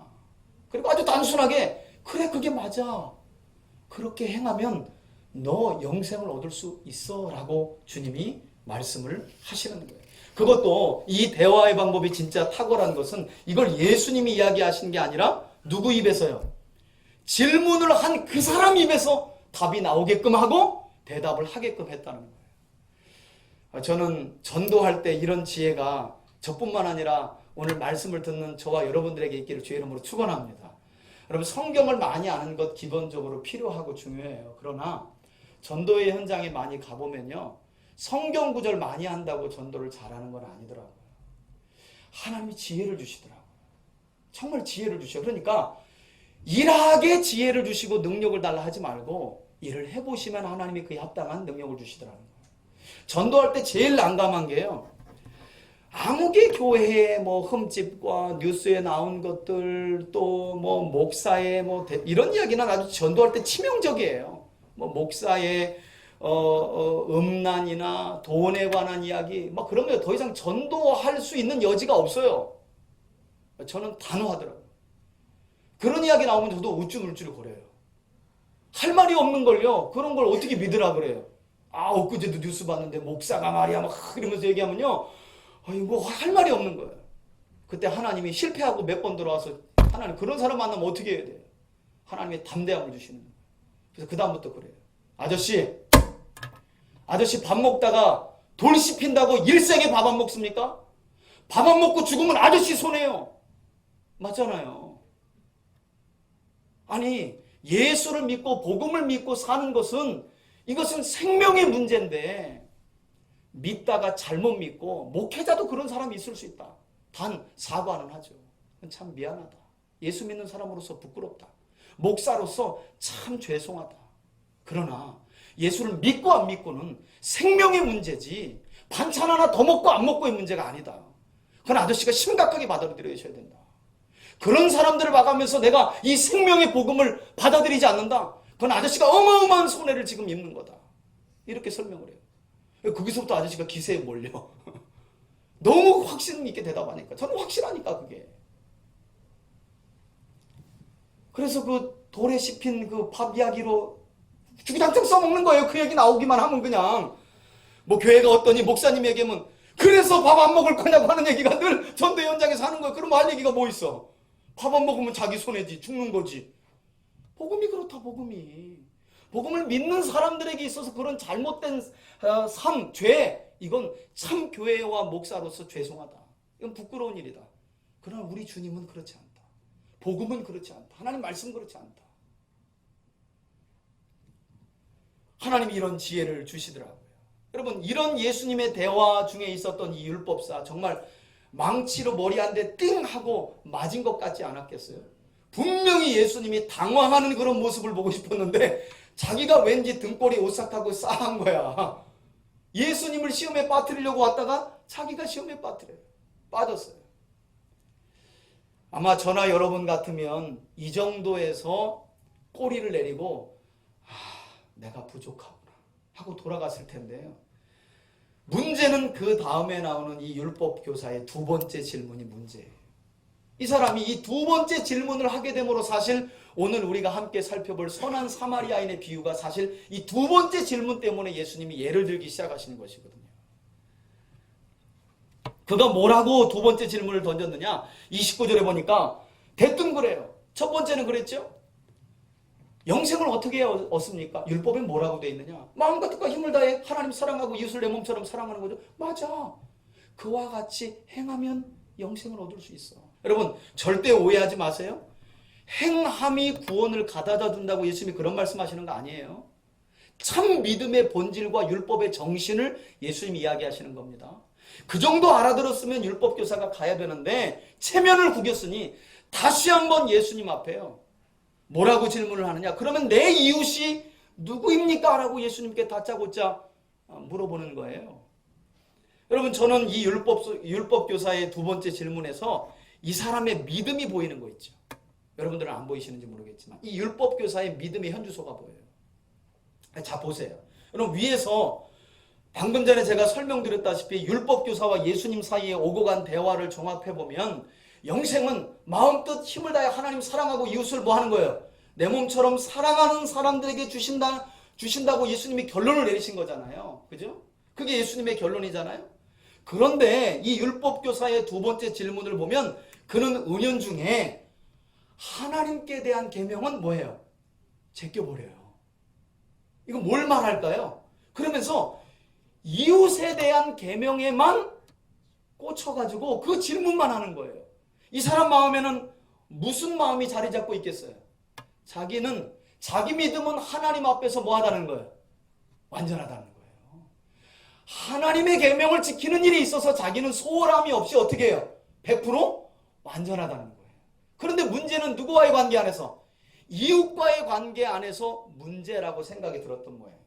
그리고 아주 단순하게 그래 그게 맞아. 그렇게 행하면 너 영생을 얻을 수 있어 라고 주님이 말씀을 하시는 거예요. 그것도 이 대화의 방법이 진짜 탁월한 것은 이걸 예수님이 이야기하신 게 아니라 누구 입에서요? 질문을 한 그 사람 입에서 답이 나오게끔 하고 대답을 하게끔 했다는 거예요. 저는 전도할 때 이런 지혜가 저뿐만 아니라 오늘 말씀을 듣는 저와 여러분들에게 있기를 주의 이름으로 축원합니다. 여러분 성경을 많이 아는 것 기본적으로 필요하고 중요해요. 그러나 전도의 현장에 많이 가보면요. 성경 구절 많이 한다고 전도를 잘하는 건 아니더라고요. 하나님이 지혜를 주시더라고요. 정말 지혜를 주셔요. 그러니까 일하게 지혜를 주시고 능력을 달라 하지 말고 일을 해보시면 하나님이 그에 합당한 능력을 주시더라는 거예요. 전도할 때 제일 난감한 게요. 아무개 교회의 뭐 흠집과 뉴스에 나온 것들 또 뭐 목사의 뭐 이런 이야기는 아주 전도할 때 치명적이에요. 뭐 목사의 음란이나 돈에 관한 이야기 막 그런 거 더 이상 전도할 수 있는 여지가 없어요. 저는 단호하더라고요. 그런 이야기 나오면 저도 우쭐우쭐거려요. 할 말이 없는 걸요. 그런 걸 어떻게 믿으라 그래요. 엊그제도 뉴스 봤는데 목사가 말이야 막 이러면서 얘기하면요. 뭐 할 말이 없는 거예요. 그때 하나님이 실패하고 몇 번 들어와서 하나님 그런 사람 만나면 어떻게 해야 돼요? 하나님의 담대함을 주시는 거예요. 그래서 그 다음부터 그래요. 아저씨 밥 먹다가 돌 씹힌다고 일생에 밥 안 먹습니까? 밥 안 먹고 죽으면 아저씨 손해요. 맞잖아요. 아니 예수를 믿고 복음을 믿고 사는 것은 이것은 생명의 문제인데 믿다가 잘못 믿고 목회자도 그런 사람이 있을 수 있다. 단 사과는 하죠. 참 미안하다. 예수 믿는 사람으로서 부끄럽다. 목사로서 참 죄송하다. 그러나 예수를 믿고 안 믿고는 생명의 문제지 반찬 하나 더 먹고 안 먹고의 문제가 아니다. 그건 아저씨가 심각하게 받아들여야 된다. 그런 사람들을 봐가면서 내가 이 생명의 복음을 받아들이지 않는다. 그건 아저씨가 어마어마한 손해를 지금 입는 거다. 이렇게 설명을 해요. 거기서부터 아저씨가 기세에 몰려. 너무 확신 있게 대답하니까. 저는 확실하니까 그게. 그래서 그 돌에 씹힌 그 밥 이야기로 주구장창 써먹는 거예요. 그 얘기 나오기만 하면 그냥. 뭐 교회가 어떠니 목사님 얘기하면 그래서 밥 안 먹을 거냐고 하는 얘기가 늘 전도 현장에서 하는 거예요. 그럼 할 얘기가 뭐 있어. 밥 안 먹으면 자기 손해지. 죽는 거지. 복음이 그렇다 복음이. 복음을 믿는 사람들에게 있어서 그런 잘못된 삶, 죄 이건 참 교회와 목사로서 죄송하다. 이건 부끄러운 일이다. 그러나 우리 주님은 그렇지 않다. 복음은 그렇지 않다. 하나님 말씀 그렇지 않다. 하나님이 이런 지혜를 주시더라고요. 여러분, 이런 예수님의 대화 중에 있었던 이 율법사, 정말 망치로 머리 한 대 띵 하고 맞은 것 같지 않았겠어요? 분명히 예수님이 당황하는 그런 모습을 보고 싶었는데 자기가 왠지 등골이 오싹하고 싸한 거야. 예수님을 시험에 빠뜨리려고 왔다가 자기가 시험에 빠졌어요. 아마 저나 여러분 같으면 이 정도에서 꼬리를 내리고 내가 부족하구나 하고 돌아갔을 텐데요. 문제는 그 다음에 나오는 이 율법 교사의 두 번째 질문이 문제예요. 이 사람이 이 두 번째 질문을 하게 됨으로 사실 오늘 우리가 함께 살펴볼 선한 사마리아인의 비유가 사실 이 두 번째 질문 때문에 예수님이 예를 들기 시작하시는 것이거든요. 그가 뭐라고 두 번째 질문을 던졌느냐? 29절에 보니까 대뜸 그래요. 첫 번째는 그랬죠. 영생을 어떻게 얻습니까? 율법에 뭐라고 되어 있느냐? 마음과 뜻과 힘을 다해 하나님 사랑하고 이웃을 내 몸처럼 사랑하는 거죠. 맞아. 그와 같이 행하면 영생을 얻을 수 있어. 여러분, 절대 오해하지 마세요. 행함이 구원을 가져다 준다고 예수님이 그런 말씀하시는 거 아니에요. 참 믿음의 본질과 율법의 정신을 예수님이 이야기하시는 겁니다. 그 정도 알아들었으면 율법 교사가 가야 되는데 체면을 구겼으니 다시 한번 예수님 앞에요. 뭐라고 질문을 하느냐? 그러면 내 이웃이 누구입니까? 라고 예수님께 다짜고짜 물어보는 거예요. 여러분, 저는 이 율법 교사의 두 번째 질문에서 이 사람의 믿음이 보이는 거 있죠. 여러분들은 안 보이시는지 모르겠지만 이 율법 교사의 믿음의 현주소가 보여요. 자, 보세요. 여러분, 위에서 방금 전에 제가 설명드렸다시피 율법 교사와 예수님 사이에 오고 간 대화를 종합해 보면 영생은 마음 뜻 힘을 다해 하나님 사랑하고 이웃을 뭐 하는 거예요? 내 몸처럼 사랑하는 사람들에게 주신다고 예수님이 결론을 내리신 거잖아요. 그죠? 그게 예수님의 결론이잖아요. 그런데 이 율법 교사의 두 번째 질문을 보면 그는 은연중에 하나님께 대한 계명은 뭐예요? 제껴버려요. 이거 뭘 말할까요? 그러면서 이웃에 대한 계명에만 꽂혀가지고 그 질문만 하는 거예요. 이 사람 마음에는 무슨 마음이 자리 잡고 있겠어요? 자기 믿음은 하나님 앞에서 뭐 하다는 거예요? 완전하다는 거예요. 하나님의 계명을 지키는 일이 있어서 자기는 소홀함이 없이 어떻게 해요? 100% 완전하다는 거예요. 그런데 문제는 누구와의 관계 안에서? 이웃과의 관계 안에서 문제라고 생각이 들었던 모양이에요.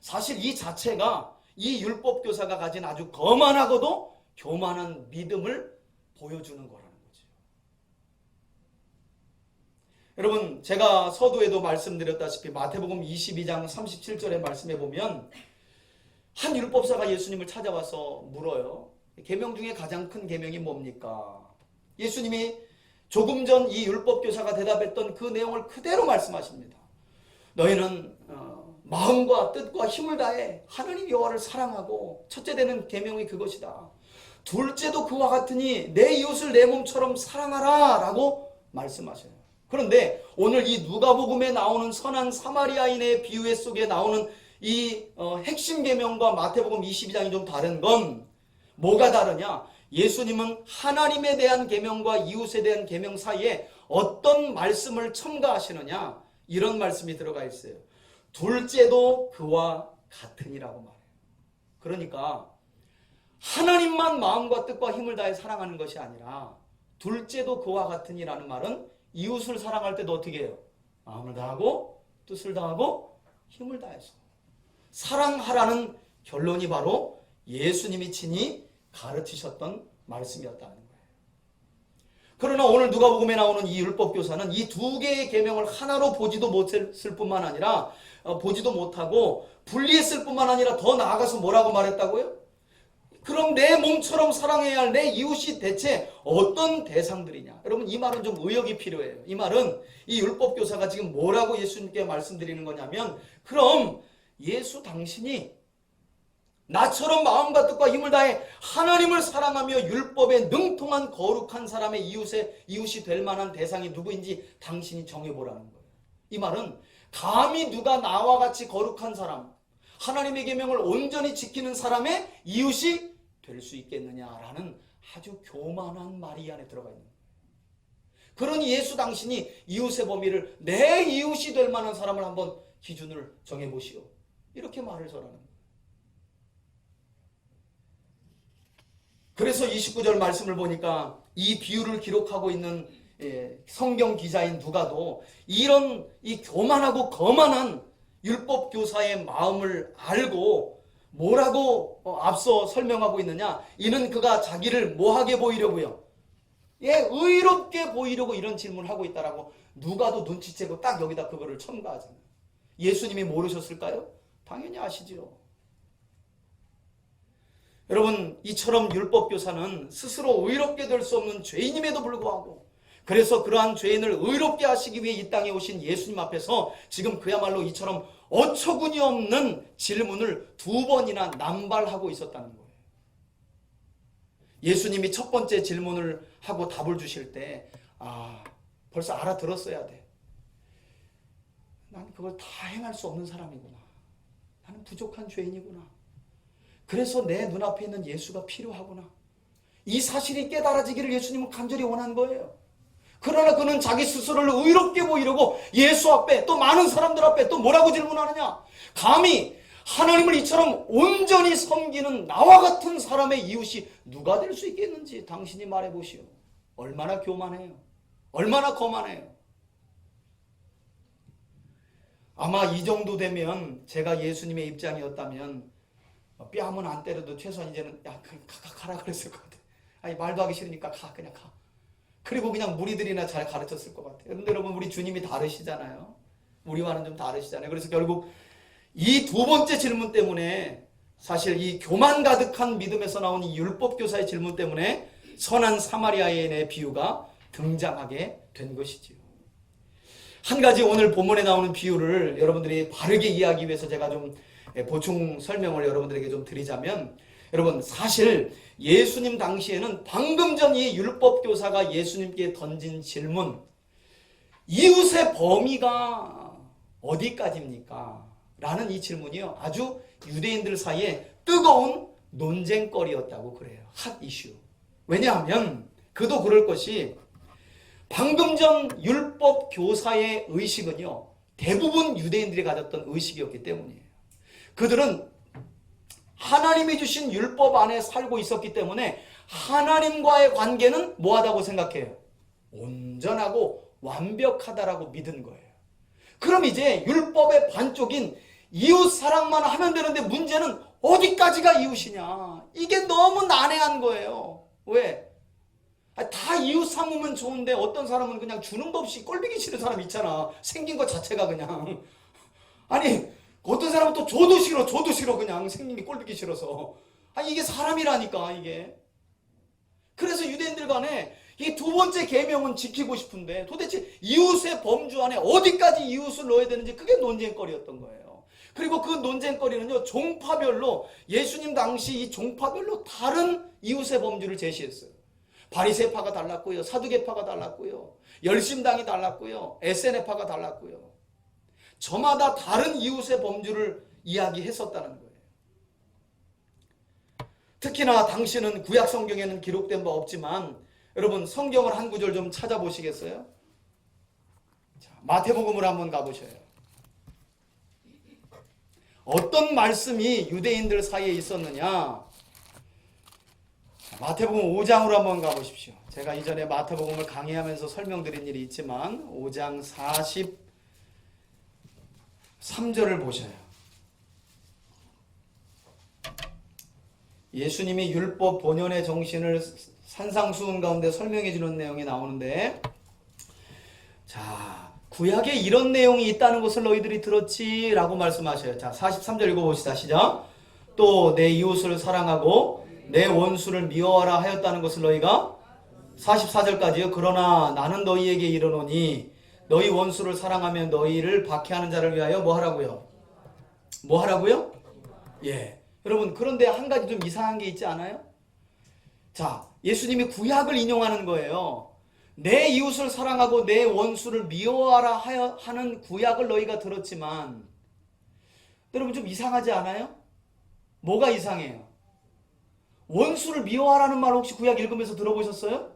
사실 이 자체가 이 율법 교사가 가진 아주 거만하고도 교만한 믿음을 보여주는 거라는 거죠. 여러분, 제가 서두에도 말씀드렸다시피 마태복음 22장 37절의 말씀에 보면 한 율법사가 예수님을 찾아와서 물어요. 계명 중에 가장 큰 계명이 뭡니까? 예수님이 조금 전 이 율법 교사가 대답했던 그 내용을 그대로 말씀하십니다. 너희는 마음과 뜻과 힘을 다해 하나님 여호와를 사랑하고 첫째 되는 계명이 그것이다. 둘째도 그와 같으니 내 이웃을 내 몸처럼 사랑하라 라고 말씀하셔요. 그런데 오늘 이 누가복음에 나오는 선한 사마리아인의 비유 속에 나오는 이 핵심 계명과 마태복음 22장이 좀 다른 건 뭐가 다르냐? 예수님은 하나님에 대한 계명과 이웃에 대한 계명 사이에 어떤 말씀을 첨가하시느냐? 이런 말씀이 들어가 있어요. 둘째도 그와 같으니라고 말해요. 그러니까 하나님만 마음과 뜻과 힘을 다해 사랑하는 것이 아니라 둘째도 그와 같으니라는 말은 이웃을 사랑할 때도 어떻게 해요? 마음을 다하고 뜻을 다하고 힘을 다해서 사랑하라는 결론이 바로 예수님이 친히 가르치셨던 말씀이었다는 거예요. 그러나 오늘 누가복음에 나오는 이 율법교사는 이 두 개의 계명을 하나로 보지도 못했을 뿐만 아니라 보지도 못하고 분리했을 뿐만 아니라 더 나아가서 뭐라고 말했다고요? 그럼 내 몸처럼 사랑해야 할 내 이웃이 대체 어떤 대상들이냐? 여러분, 이 말은 좀 의역이 필요해요. 이 말은 이 율법교사가 지금 뭐라고 예수님께 말씀드리는 거냐면, 그럼 예수 당신이 나처럼 마음과 뜻과 힘을 다해 하나님을 사랑하며 율법에 능통한 거룩한 사람의 이웃이 될 만한 대상이 누구인지 당신이 정해보라는 거예요. 이 말은 감히 누가 나와 같이 거룩한 사람, 하나님의 계명을 온전히 지키는 사람의 이웃이 될 수 있겠느냐라는 아주 교만한 말이 이 안에 들어가 있는 거예요. 그러니 예수 당신이 이웃의 범위를 내 이웃이 될 만한 사람을 한번 기준을 정해보시오. 이렇게 말을 전하는 거예요. 그래서 29절 말씀을 보니까 이 비유를 기록하고 있는 성경 기자인 누가도 이런 이 교만하고 거만한 율법 교사의 마음을 알고 뭐라고 앞서 설명하고 있느냐? 이는 그가 자기를 뭐하게 보이려고요? 의롭게 보이려고 이런 질문을 하고 있다라고 누가도 눈치채고 딱 여기다 그거를 첨가하잖아요. 예수님이 모르셨을까요? 당연히 아시지요. 여러분, 이처럼 율법교사는 스스로 의롭게 될 수 없는 죄인임에도 불구하고, 그래서 그러한 죄인을 의롭게 하시기 위해 이 땅에 오신 예수님 앞에서 지금 그야말로 이처럼 어처구니 없는 질문을 2번이나 남발하고 있었다는 거예요. 예수님이 첫 번째 질문을 하고 답을 주실 때 벌써 알아들었어야 돼. 나는 그걸 다 행할 수 없는 사람이구나. 나는 부족한 죄인이구나. 그래서 내 눈앞에 있는 예수가 필요하구나. 이 사실이 깨달아지기를 예수님은 간절히 원한 거예요. 그러나 그는 자기 스스로를 의롭게 보이려고 예수 앞에 또 많은 사람들 앞에 또 뭐라고 질문하느냐? 감히 하나님을 이처럼 온전히 섬기는 나와 같은 사람의 이웃이 누가 될 수 있겠는지 당신이 말해보시오. 얼마나 교만해요. 얼마나 거만해요. 아마 이 정도 되면 제가 예수님의 입장이었다면 뺨은 안 때려도 최소한 이제는 그냥 가라 그랬을 것 같아. 아니 말도 하기 싫으니까 그냥 가. 그리고 그냥 무리들이나 잘 가르쳤을 것 같아요. 그런데 여러분 우리 주님이 다르시잖아요. 우리와는 좀 다르시잖아요. 그래서 결국 이 2번째 질문 때문에 사실 이 교만 가득한 믿음에서 나온 이 율법교사의 질문 때문에 선한 사마리아인의 비유가 등장하게 된 것이지요. 한 가지 오늘 본문에 나오는 비유를 여러분들이 바르게 이해하기 위해서 제가 좀 보충 설명을 여러분들에게 좀 드리자면, 여러분 사실 예수님 당시에는 방금 전 이 율법교사가 예수님께 던진 질문, 이웃의 범위가 어디까지입니까? 라는 이 질문이요, 아주 유대인들 사이에 뜨거운 논쟁거리였다고 그래요. 핫 이슈. 왜냐하면 그도 그럴 것이 방금 전 율법 교사의 의식은요, 대부분 유대인들이 가졌던 의식이었기 때문이에요. 그들은 하나님이 주신 율법 안에 살고 있었기 때문에 하나님과의 관계는 뭐하다고 생각해요? 온전하고 완벽하다라고 믿은 거예요. 그럼 이제 율법의 반쪽인 이웃 사랑만 하면 되는데 문제는 어디까지가 이웃이냐? 이게 너무 난해한 거예요. 왜? 다 이웃 삼으면 좋은데 어떤 사람은 그냥 주는 거 없이 꼴보기 싫은 사람 있잖아. 생긴 것 자체가 그냥. 아니 어떤 사람은 또 줘도 싫어 그냥 생긴 게 꼴보기 싫어서. 이게 사람이라니까 이게. 그래서 유대인들 간에 이 2번째 계명은 지키고 싶은데 도대체 이웃의 범주 안에 어디까지 이웃을 넣어야 되는지 그게 논쟁거리였던 거예요. 그리고 그 논쟁거리는요, 종파별로, 예수님 당시 이 종파별로 다른 이웃의 범주를 제시했어요. 바리새파가 달랐고요, 사두개파가 달랐고요, 열심당이 달랐고요, 에세네파가 달랐고요. 저마다 다른 이웃의 범주를 이야기했었다는 거예요. 특히나 당시는 구약 성경에는 기록된 바 없지만 여러분 성경을 한 구절 좀 찾아보시겠어요? 자, 마태복음으로 한번 가보셔요. 어떤 말씀이 유대인들 사이에 있었느냐? 마태복음 5장으로 한번 가보십시오. 제가 이전에 마태복음을 강의하면서 설명드린 일이 있지만 5장 43절을 보셔요. 예수님이 율법 본연의 정신을 산상수훈 가운데 설명해 주는 내용이 나오는데, 자, 구약에 이런 내용이 있다는 것을 너희들이 들었지 라고 말씀하셔요. 자, 43절 읽어봅시다. 시작. 또 내 이웃을 사랑하고 내 원수를 미워하라 하였다는 것을 너희가, 44절까지요. 그러나 나는 너희에게 이르노니 너희 원수를 사랑하면 너희를 박해하는 자를 위하여 뭐 하라고요? 뭐 하라고요? 예. 여러분 그런데 한 가지 좀 이상한 게 있지 않아요? 자, 예수님이 구약을 인용하는 거예요. 내 이웃을 사랑하고 내 원수를 미워하라 하는 구약을 너희가 들었지만, 여러분 좀 이상하지 않아요? 뭐가 이상해요? 원수를 미워하라는 말 혹시 구약 읽으면서 들어보셨어요?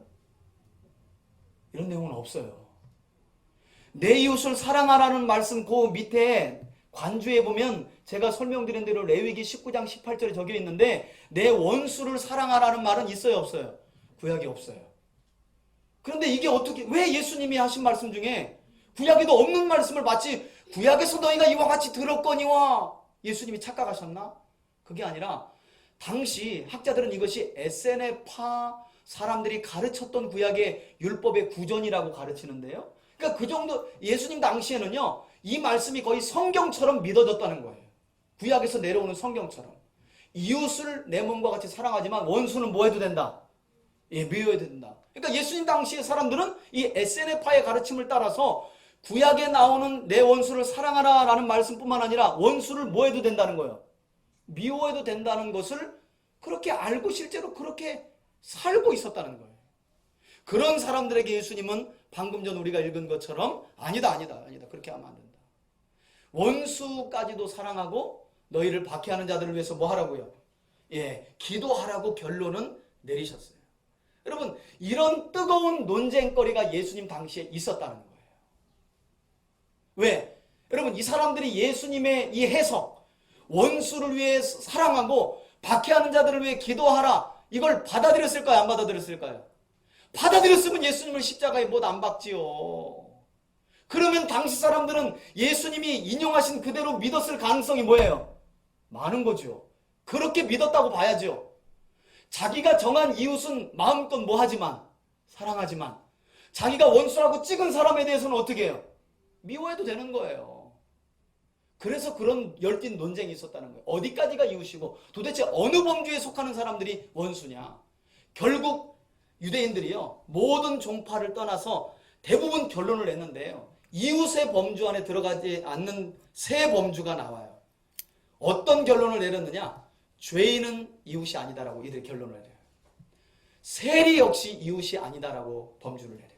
이런 내용은 없어요. 내 이웃을 사랑하라는 말씀 그 밑에 관주에 보면 제가 설명드린 대로 레위기 19장 18절에 적혀 있는데 내 원수를 사랑하라는 말은 있어요, 없어요? 구약에 없어요. 그런데 이게 어떻게, 왜 예수님이 하신 말씀 중에 구약에도 없는 말씀을 마치 구약에서 너희가 이와 같이 들었거니와 예수님이 착각하셨나? 그게 아니라 당시 학자들은 이것이 SNF파 사람들이 가르쳤던 구약의 율법의 구전이라고 가르치는데요. 그러니까 그 정도, 예수님 당시에는요, 이 말씀이 거의 성경처럼 믿어졌다는 거예요. 구약에서 내려오는 성경처럼. 이웃을 내 몸과 같이 사랑하지만 원수는 뭐 해도 된다? 예, 미워해도 된다. 그러니까 예수님 당시의 사람들은 이 SNF파의 가르침을 따라서 구약에 나오는 내 원수를 사랑하라 라는 말씀뿐만 아니라 원수를 뭐 해도 된다는 거예요. 미워해도 된다는 것을 그렇게 알고 실제로 그렇게 살고 있었다는 거예요. 그런 사람들에게 예수님은 방금 전 우리가 읽은 것처럼 아니다 그렇게 하면 안 된다. 원수까지도 사랑하고 너희를 박해하는 자들을 위해서 뭐 하라고요? 예, 기도하라고 결론은 내리셨어요. 여러분, 이런 뜨거운 논쟁거리가 예수님 당시에 있었다는 거예요. 왜? 여러분, 이 사람들이 예수님의 이 해석, 원수를 위해 사랑하고 박해하는 자들을 위해 기도하라, 이걸 받아들였을까요? 안 받아들였을까요? 받아들였으면 예수님을 십자가에 못 안 박지요. 그러면 당시 사람들은 예수님이 인용하신 그대로 믿었을 가능성이 뭐예요? 많은 거죠. 그렇게 믿었다고 봐야죠. 자기가 정한 이웃은 마음껏 뭐 하지만, 사랑하지만 자기가 원수라고 찍은 사람에 대해서는 어떻게 해요? 미워해도 되는 거예요. 그래서 그런 열띤 논쟁이 있었다는 거예요. 어디까지가 이웃이고 도대체 어느 범주에 속하는 사람들이 원수냐. 결국 유대인들이요, 모든 종파를 떠나서 대부분 결론을 냈는데요, 이웃의 범주 안에 들어가지 않는 새 범주가 나와요. 어떤 결론을 내렸느냐? 죄인은 이웃이 아니다라고 이들이 결론을 내려요. 세리 역시 이웃이 아니다라고 범주를 내려요.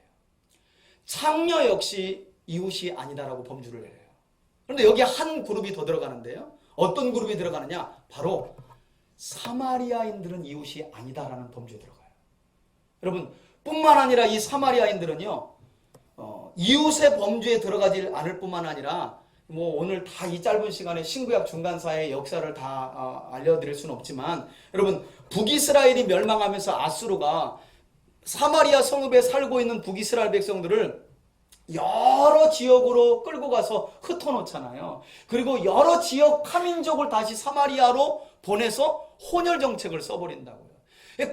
창녀 역시 이웃이 아니다라고 범주를 내려요. 그런데 여기 한 그룹이 더 들어가는데요. 어떤 그룹이 들어가느냐? 바로 사마리아인들은 이웃이 아니다라는 범주에 들어가요. 여러분, 뿐만 아니라 이 사마리아인들은요, 이웃의 범주에 들어가지 않을 뿐만 아니라 뭐 오늘 다 이 짧은 시간에 신구약 중간사의 역사를 다 알려드릴 수는 없지만, 여러분, 북이스라엘이 멸망하면서 아수르가 사마리아 성읍에 살고 있는 북이스라엘 백성들을 여러 지역으로 끌고 가서 흩어놓잖아요. 그리고 여러 지역 타민족을 다시 사마리아로 보내서 혼혈 정책을 써버린다고요.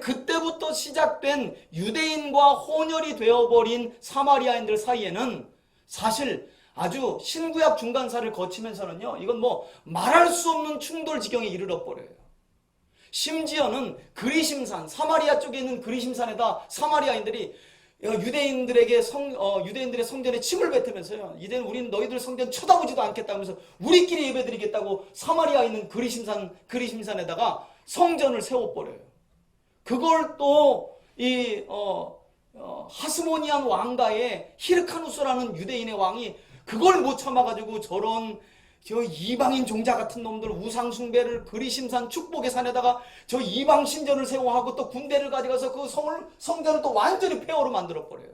그때부터 시작된 유대인과 혼혈이 되어버린 사마리아인들 사이에는 사실 아주 신구약 중간사를 거치면서는요, 이건 뭐 말할 수 없는 충돌 지경에 이르러 버려요. 심지어는 그리심산, 사마리아 쪽에 있는 그리심산에다 사마리아인들이 유대인들에게 유대인들의 성전에 침을 뱉으면서요, 이제는 우리는 너희들 성전 쳐다보지도 않겠다면서 우리끼리 예배드리겠다고 사마리아에 있는 그리심산에다가 성전을 세워버려요. 그걸 또 하스모니안 왕가의 히르카누스라는 유대인의 왕이 그걸 못 참아가지고 저런 이방인 종자 같은 놈들 우상 숭배를 그리심산 축복의 산에다가 저 이방 신전을 세워하고 또 군대를 가져가서 그 성전을 또 완전히 폐허로 만들어 버려요.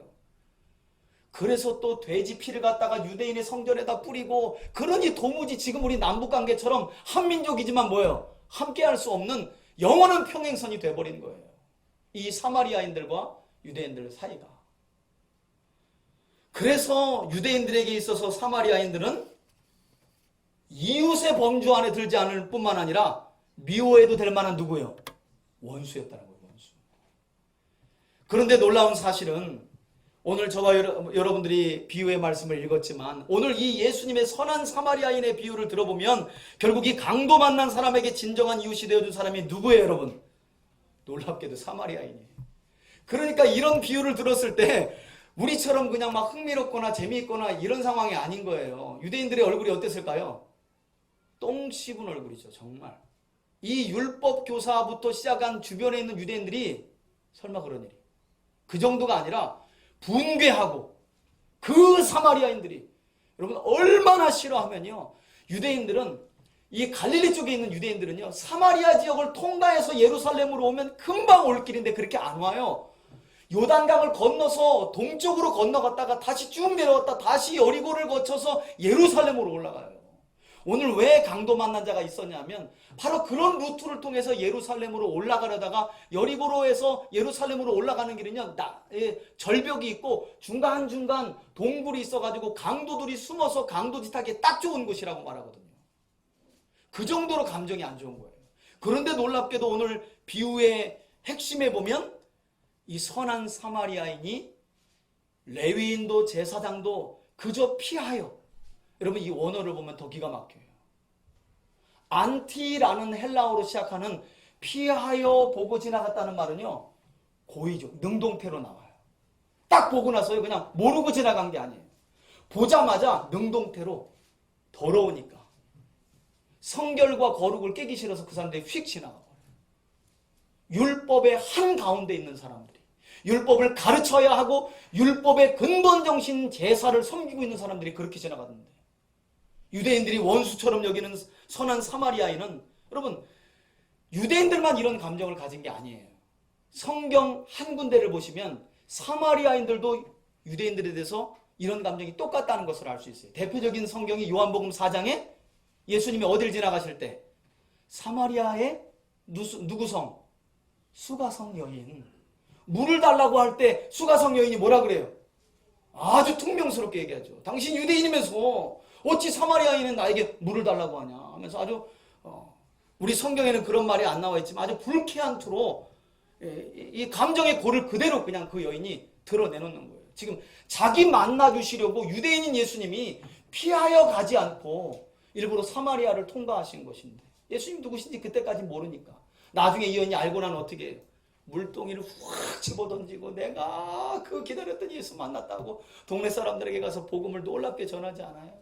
그래서 또 돼지 피를 갖다가 유대인의 성전에다 뿌리고, 그러니 도무지 지금 우리 남북관계처럼 한민족이지만 뭐예요? 함께할 수 없는 영원한 평행선이 돼버린 거예요. 이 사마리아인들과 유대인들 사이가. 그래서 유대인들에게 있어서 사마리아인들은 이웃의 범주 안에 들지 않을 뿐만 아니라 미워해도 될 만한 누구예요? 원수였다는 거예요. 원수. 그런데 놀라운 사실은 오늘 저와 여러분들이 비유의 말씀을 읽었지만 오늘 이 예수님의 선한 사마리아인의 비유를 들어보면 결국 이 강도 만난 사람에게 진정한 이웃이 되어준 사람이 누구예요, 여러분? 놀랍게도 사마리아인이에요. 그러니까 이런 비유를 들었을 때 우리처럼 그냥 막 흥미롭거나 재미있거나 이런 상황이 아닌 거예요. 유대인들의 얼굴이 어땠을까요? 똥 씹은 얼굴이죠, 정말. 이 율법 교사부터 시작한 주변에 있는 유대인들이 설마 그런 일이. 그 정도가 아니라 분괴하고, 그 사마리아인들이 여러분 얼마나 싫어하면요, 유대인들은 이 갈릴리 쪽에 있는 유대인들은요, 사마리아 지역을 통과해서 예루살렘으로 오면 금방 올 길인데 그렇게 안 와요. 요단강을 건너서 동쪽으로 건너갔다가 다시 쭉 내려왔다 다시 여리고를 거쳐서 예루살렘으로 올라가요. 오늘 왜 강도 만난 자가 있었냐면 바로 그런 루트를 통해서 예루살렘으로 올라가려다가 여리고로에서 예루살렘으로 올라가는 길은요 절벽이 있고 중간중간 동굴이 있어가지고 강도들이 숨어서 강도짓하기에 딱 좋은 곳이라고 말하거든요. 그 정도로 감정이 안 좋은 거예요. 그런데 놀랍게도 오늘 비유의 핵심에 보면 이 선한 사마리아인이 레위인도 제사장도 그저 피하여, 여러분 이 원어를 보면 더 기가 막혀요. 안티라는 헬라어로 시작하는 피하여 보고 지나갔다는 말은요 고의죠. 능동태로 나와요. 딱 보고 나서요 그냥 모르고 지나간 게 아니에요. 보자마자 능동태로 더러우니까 성결과 거룩을 깨기 싫어서 그 사람들이 휙 지나가버려요. 율법의 한가운데 있는 사람들이, 율법을 가르쳐야 하고 율법의 근본 정신 제사를 섬기고 있는 사람들이 그렇게 지나갔는데, 유대인들이 원수처럼 여기는 선한 사마리아인은, 여러분 유대인들만 이런 감정을 가진 게 아니에요. 성경 한 군데를 보시면 사마리아인들도 유대인들에 대해서 이런 감정이 똑같다는 것을 알 수 있어요. 대표적인 성경이 요한복음 4장에 예수님이 어딜 지나가실 때 사마리아의 누구 성? 수가성 여인. 물을 달라고 할 때 수가성 여인이 뭐라 그래요? 아주 퉁명스럽게 얘기하죠. 당신 유대인이면서 어찌 사마리아인은 나에게 물을 달라고 하냐 하면서 아주 우리 성경에는 그런 말이 안 나와 있지만 아주 불쾌한 투로 이 감정의 고를 그대로 그냥 그 여인이 드러내놓는 거예요. 지금 자기 만나주시려고 유대인인 예수님이 피하여 가지 않고 일부러 사마리아를 통과하신 것인데, 예수님 누구신지 그때까지 모르니까 나중에 이 여인이 알고 나면 어떻게 해요? 물동이를 확 집어던지고 내가 그 기다렸던 예수 만났다고 동네 사람들에게 가서 복음을 놀랍게 전하지 않아요?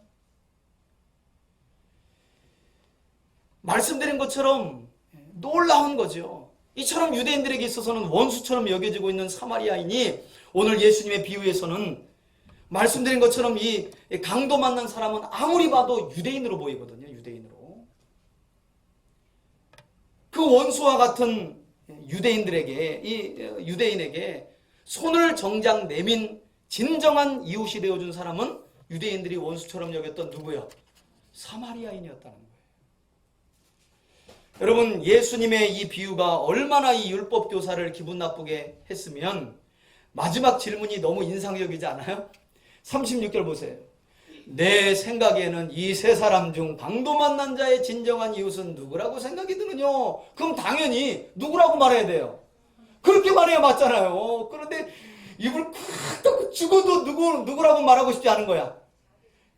말씀드린 것처럼 놀라운 거죠. 이처럼 유대인들에게 있어서는 원수처럼 여겨지고 있는 사마리아인이 오늘 예수님의 비유에서는 말씀드린 것처럼 이 강도 만난 사람은 아무리 봐도 유대인으로 보이거든요. 유대인으로. 그 원수와 같은 유대인들에게, 이 유대인에게 손을 정작 내민 진정한 이웃이 되어준 사람은 유대인들이 원수처럼 여겼던 누구요? 사마리아인이었다는 거예요. 여러분, 예수님의 이 비유가 얼마나 이 율법 교사를 기분 나쁘게 했으면 마지막 질문이 너무 인상적이지 않아요? 36절 보세요. 내 생각에는 이 세 사람 중 강도 만난 자의 진정한 이웃은 누구라고 생각이 드느냐? 그럼 당연히 누구라고 말해야 돼요? 그렇게 말해야 맞잖아요. 그런데 입을 콱 닫고 죽어도 누구라고 말하고 싶지 않은 거야.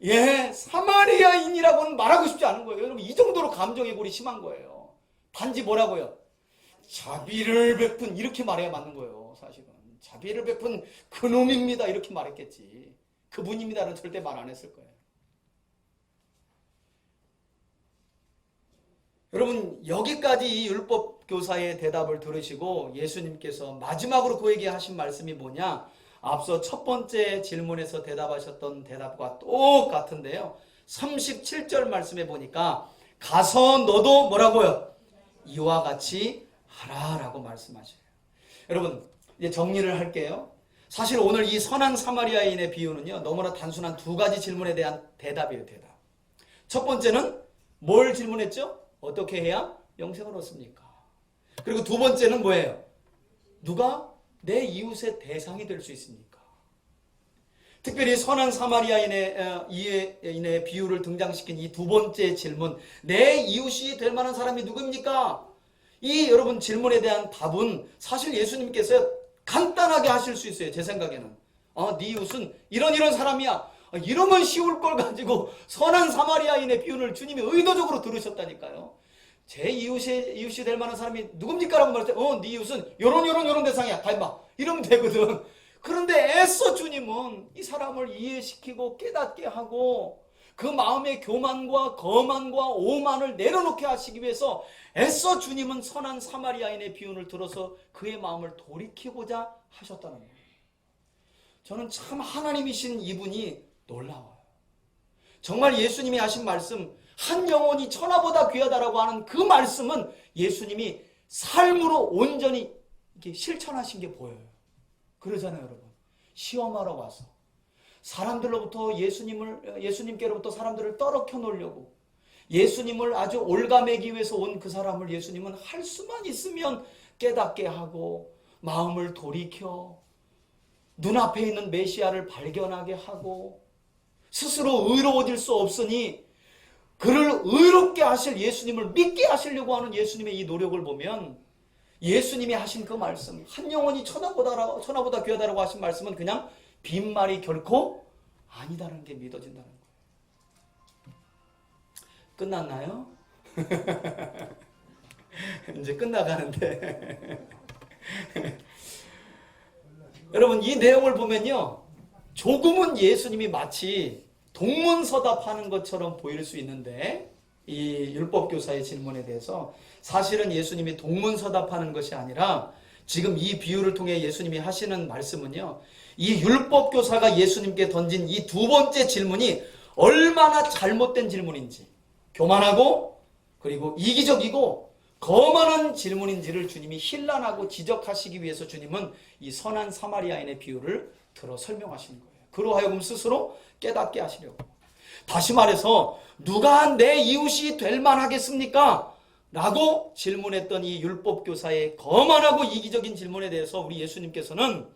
예, 사마리아인이라고는 말하고 싶지 않은 거예요. 여러분, 이 정도로 감정의 골이 심한 거예요. 단지 뭐라고요? 자비를 베푼, 이렇게 말해야 맞는 거예요. 사실은 자비를 베푼 그놈입니다 이렇게 말했겠지. 그분입니다는 절대 말 안 했을 거예요. 여러분, 여기까지 이 율법 교사의 대답을 들으시고 예수님께서 마지막으로 그에게 하신 말씀이 뭐냐? 앞서 첫 번째 질문에서 대답하셨던 대답과 똑같은데요. 37절 말씀에 보니까 가서 너도 뭐라고요? 이와 같이 하라라고 말씀하셔요. 여러분, 이제 정리를 할게요. 사실 오늘 이 선한 사마리아인의 비유는요, 너무나 단순한 두 가지 질문에 대한 대답이에요. 대답. 첫 번째는 뭘 질문했죠? 어떻게 해야 영생을 얻습니까? 그리고 두 번째는 뭐예요? 누가 내 이웃의 대상이 될 수 있습니까? 특별히 선한 사마리아인의 비유를 등장시킨 이 두 번째 질문, 내 이웃이 될 만한 사람이 누구입니까? 이 여러분 질문에 대한 답은 사실 예수님께서 간단하게 하실 수 있어요. 제 생각에는. 네 이웃은 이런 사람이야. 이러면 쉬울 걸 가지고 선한 사마리아인의 비유를 주님이 의도적으로 들으셨다니까요. 제 이웃이 될 만한 사람이 누굽니까? 라고 말할 때 네 이웃은 요런 대상이야. 다 임마. 이러면 되거든. 그런데 애써 주님은 이 사람을 이해시키고 깨닫게 하고 그 마음의 교만과 거만과 오만을 내려놓게 하시기 위해서 애써 주님은 선한 사마리아인의 비유를 들어서 그의 마음을 돌이키고자 하셨다는 거예요. 저는 참 하나님이신 이분이 놀라워요. 정말 예수님이 하신 말씀, 한 영혼이 천하보다 귀하다라고 하는 그 말씀은 예수님이 삶으로 온전히 이렇게 실천하신 게 보여요. 그러잖아요, 여러분. 시험하러 와서 사람들로부터 예수님께로부터 사람들을 떨어켜 놓으려고 예수님을 아주 올가매기 위해서 온 그 사람을 예수님은 할 수만 있으면 깨닫게 하고 마음을 돌이켜 눈앞에 있는 메시아를 발견하게 하고 스스로 의로워질 수 없으니 그를 의롭게 하실 예수님을 믿게 하시려고 하는 예수님의 이 노력을 보면 예수님이 하신 그 말씀, 한 영혼이 천하보다 귀하다라고 하신 말씀은 그냥 빈말이 결코 아니다라는 게 믿어진다는 거예요. 끝났나요? 이제 끝나가는데 여러분, 이 내용을 보면요, 조금은 예수님이 마치 동문서답하는 것처럼 보일 수 있는데, 이 율법교사의 질문에 대해서 사실은 예수님이 동문서답하는 것이 아니라 지금 이 비유를 통해 예수님이 하시는 말씀은요, 이 율법교사가 예수님께 던진 이 두 번째 질문이 얼마나 잘못된 질문인지, 교만하고 그리고 이기적이고 거만한 질문인지를 주님이 힐난하고 지적하시기 위해서 주님은 이 선한 사마리아인의 비유를 들어 설명하시는 거예요. 그로 하여금 스스로 깨닫게 하시려고. 다시 말해서 누가 내 이웃이 될 만하겠습니까? 라고 질문했던 이 율법교사의 거만하고 이기적인 질문에 대해서 우리 예수님께서는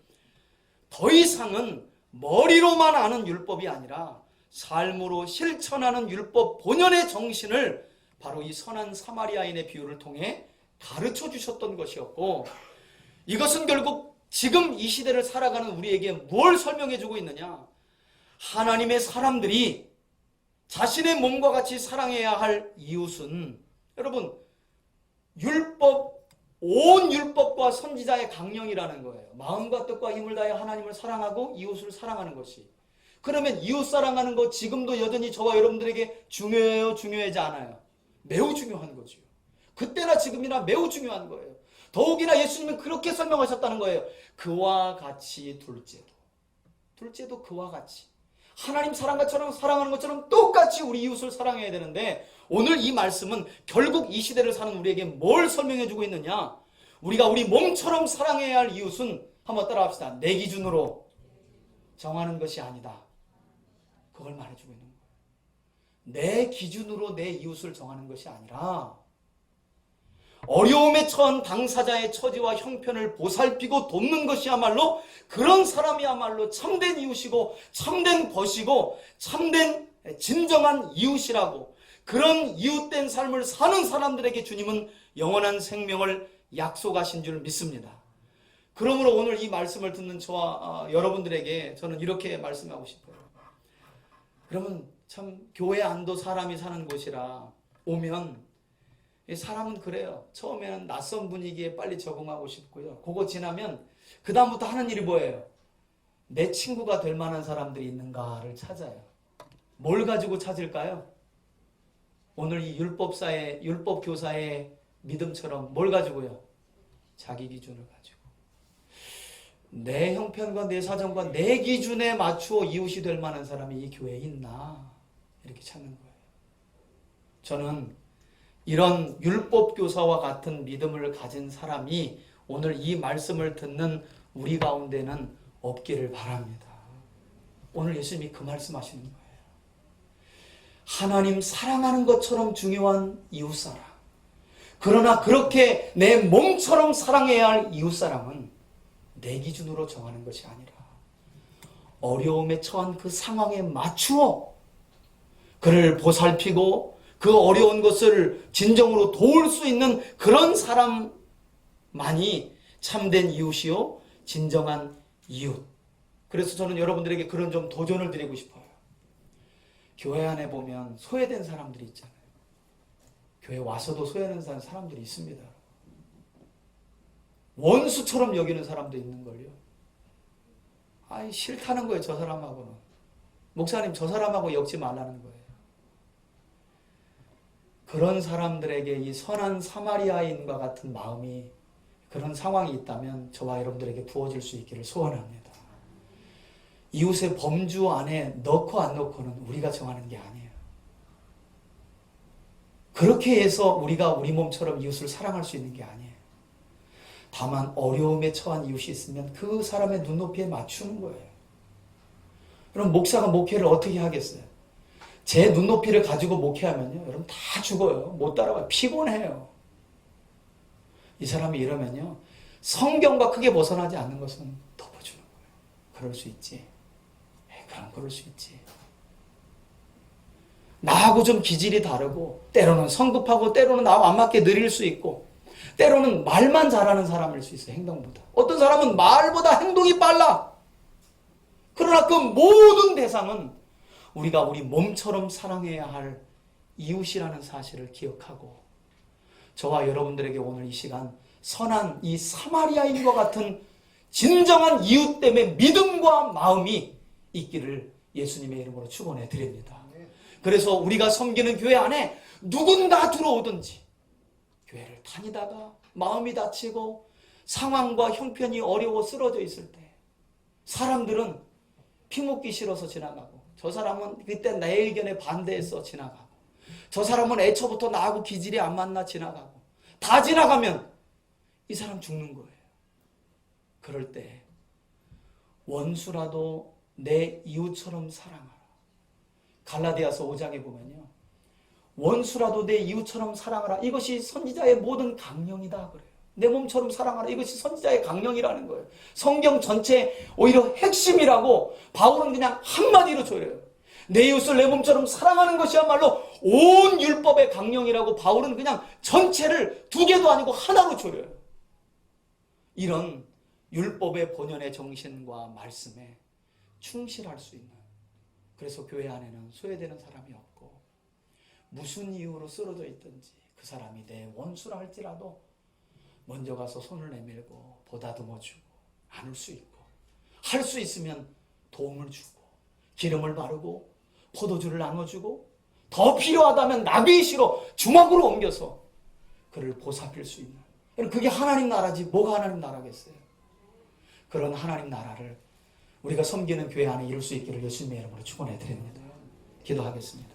더 이상은 머리로만 아는 율법이 아니라 삶으로 실천하는 율법 본연의 정신을 바로 이 선한 사마리아인의 비유를 통해 가르쳐 주셨던 것이었고, 이것은 결국 지금 이 시대를 살아가는 우리에게 뭘 설명해 주고 있느냐? 하나님의 사람들이 자신의 몸과 같이 사랑해야 할 이웃은, 여러분, 온 율법과 선지자의 강령이라는 거예요. 마음과 뜻과 힘을 다해 하나님을 사랑하고 이웃을 사랑하는 것이. 그러면 이웃 사랑하는 것 지금도 여전히 저와 여러분들에게 중요해요? 중요하지 않아요? 매우 중요한 거죠. 그때나 지금이나 매우 중요한 거예요. 더욱이나 예수님은 그렇게 설명하셨다는 거예요. 그와 같이 둘째도 그와 같이 하나님 사랑처럼 사랑하는 것처럼 똑같이 우리 이웃을 사랑해야 되는데, 오늘 이 말씀은 결국 이 시대를 사는 우리에게 뭘 설명해 주고 있느냐? 우리가 우리 몸처럼 사랑해야 할 이웃은, 한번 따라합시다, 내 기준으로 정하는 것이 아니다. 그걸 말해주고 있는 거예요. 내 기준으로 내 이웃을 정하는 것이 아니라 어려움에 처한 당사자의 처지와 형편을 보살피고 돕는 것이야말로, 그런 사람이야말로 참된 이웃이고 참된 벗이고 참된 진정한 이웃이라고, 그런 이웃된 삶을 사는 사람들에게 주님은 영원한 생명을 약속하신 줄 믿습니다. 그러므로 오늘 이 말씀을 듣는 저와 여러분들에게 저는 이렇게 말씀하고 싶어요. 그러면 참 교회 안도 사람이 사는 곳이라 오면, 사람은 그래요. 처음에는 낯선 분위기에 빨리 적응하고 싶고요. 그거 지나면 그 다음부터 하는 일이 뭐예요? 내 친구가 될 만한 사람들이 있는가를 찾아요. 뭘 가지고 찾을까요? 오늘 이 율법교사의 믿음처럼 뭘 가지고요? 자기 기준을 가지고. 내 형편과 내 사정과 내 기준에 맞추어 이웃이 될 만한 사람이 이 교회에 있나? 이렇게 찾는 거예요. 저는 이런 율법교사와 같은 믿음을 가진 사람이 오늘 이 말씀을 듣는 우리 가운데는 없기를 바랍니다. 오늘 예수님이 그 말씀하시는 거예요. 하나님 사랑하는 것처럼 중요한 이웃사랑. 그러나 그렇게 내 몸처럼 사랑해야 할 이웃사랑은 내 기준으로 정하는 것이 아니라 어려움에 처한 그 상황에 맞추어 그를 보살피고 그 어려운 것을 진정으로 도울 수 있는 그런 사람만이 참된 이웃이요, 진정한 이웃. 그래서 저는 여러분들에게 그런 좀 도전을 드리고 싶어요. 교회 안에 보면 소외된 사람들이 있잖아요. 교회 와서도 소외된 사람들이 있습니다. 원수처럼 여기는 사람도 있는걸요. 아이, 싫다는 거예요, 저 사람하고는. 목사님, 저 사람하고 엮지 말라는 거예요. 그런 사람들에게 이 선한 사마리아인과 같은 마음이, 그런 상황이 있다면 저와 여러분들에게 부어질 수 있기를 소원합니다. 이웃의 범주 안에 넣고 안 넣고는 우리가 정하는 게 아니에요. 그렇게 해서 우리가 우리 몸처럼 이웃을 사랑할 수 있는 게 아니에요. 다만 어려움에 처한 이웃이 있으면 그 사람의 눈높이에 맞추는 거예요. 그럼 목사가 목회를 어떻게 하겠어요? 제 눈높이를 가지고 목회하면요, 여러분 다 죽어요. 못 따라가요. 피곤해요. 이 사람이 이러면요, 성경과 크게 벗어나지 않는 것은 덮어주는 거예요. 그럴 수 있지. 그럼 그럴 수 있지. 나하고 좀 기질이 다르고, 때로는 성급하고, 때로는 나와 안 맞게 느릴 수 있고, 때로는 말만 잘하는 사람일 수 있어요. 행동보다. 어떤 사람은 말보다 행동이 빨라. 그러나 그 모든 대상은 우리가 우리 몸처럼 사랑해야 할 이웃이라는 사실을 기억하고, 저와 여러분들에게 오늘 이 시간 선한 이 사마리아인과 같은 진정한 이웃 때문에 믿음과 마음이 있기를 예수님의 이름으로 축원해 드립니다. 그래서 우리가 섬기는 교회 안에 누군가 들어오든지, 교회를 다니다가 마음이 다치고 상황과 형편이 어려워 쓰러져 있을 때, 사람들은 피 묻기 싫어서 지나가고, 저 사람은 그때 내 의견에 반대해서 지나가고, 저 사람은 애초부터 나하고 기질이 안 맞나 지나가고, 다 지나가면 이 사람 죽는 거예요. 그럴 때 원수라도 내 이웃처럼 사랑하라. 갈라디아서 5장에 보면요, 원수라도 내 이웃처럼 사랑하라. 이것이 선지자의 모든 강령이다 그래요. 내 몸처럼 사랑하라. 이것이 선지자의 강령이라는 거예요. 성경 전체 오히려 핵심이라고 바울은 그냥 한마디로 조려요. 내 이웃을 내 몸처럼 사랑하는 것이야말로 온 율법의 강령이라고 바울은 그냥 전체를 두 개도 아니고 하나로 조려요. 이런 율법의 본연의 정신과 말씀에 충실할 수 있는, 그래서 교회 안에는 소외되는 사람이 없고, 무슨 이유로 쓰러져 있든지 그 사람이 내 원수라 할지라도 먼저 가서 손을 내밀고 보다듬어주고 안을 수 있고, 할 수 있으면 도움을 주고 기름을 바르고 포도주를 나눠주고, 더 필요하다면 나귀시로 주먹으로 옮겨서 그를 보살필 수 있는, 그게 하나님 나라지 뭐가 하나님 나라겠어요. 그런 하나님 나라를 우리가 섬기는 교회 안에 이룰 수 있기를 예수님의 이름으로 축원해 드립니다. 기도하겠습니다.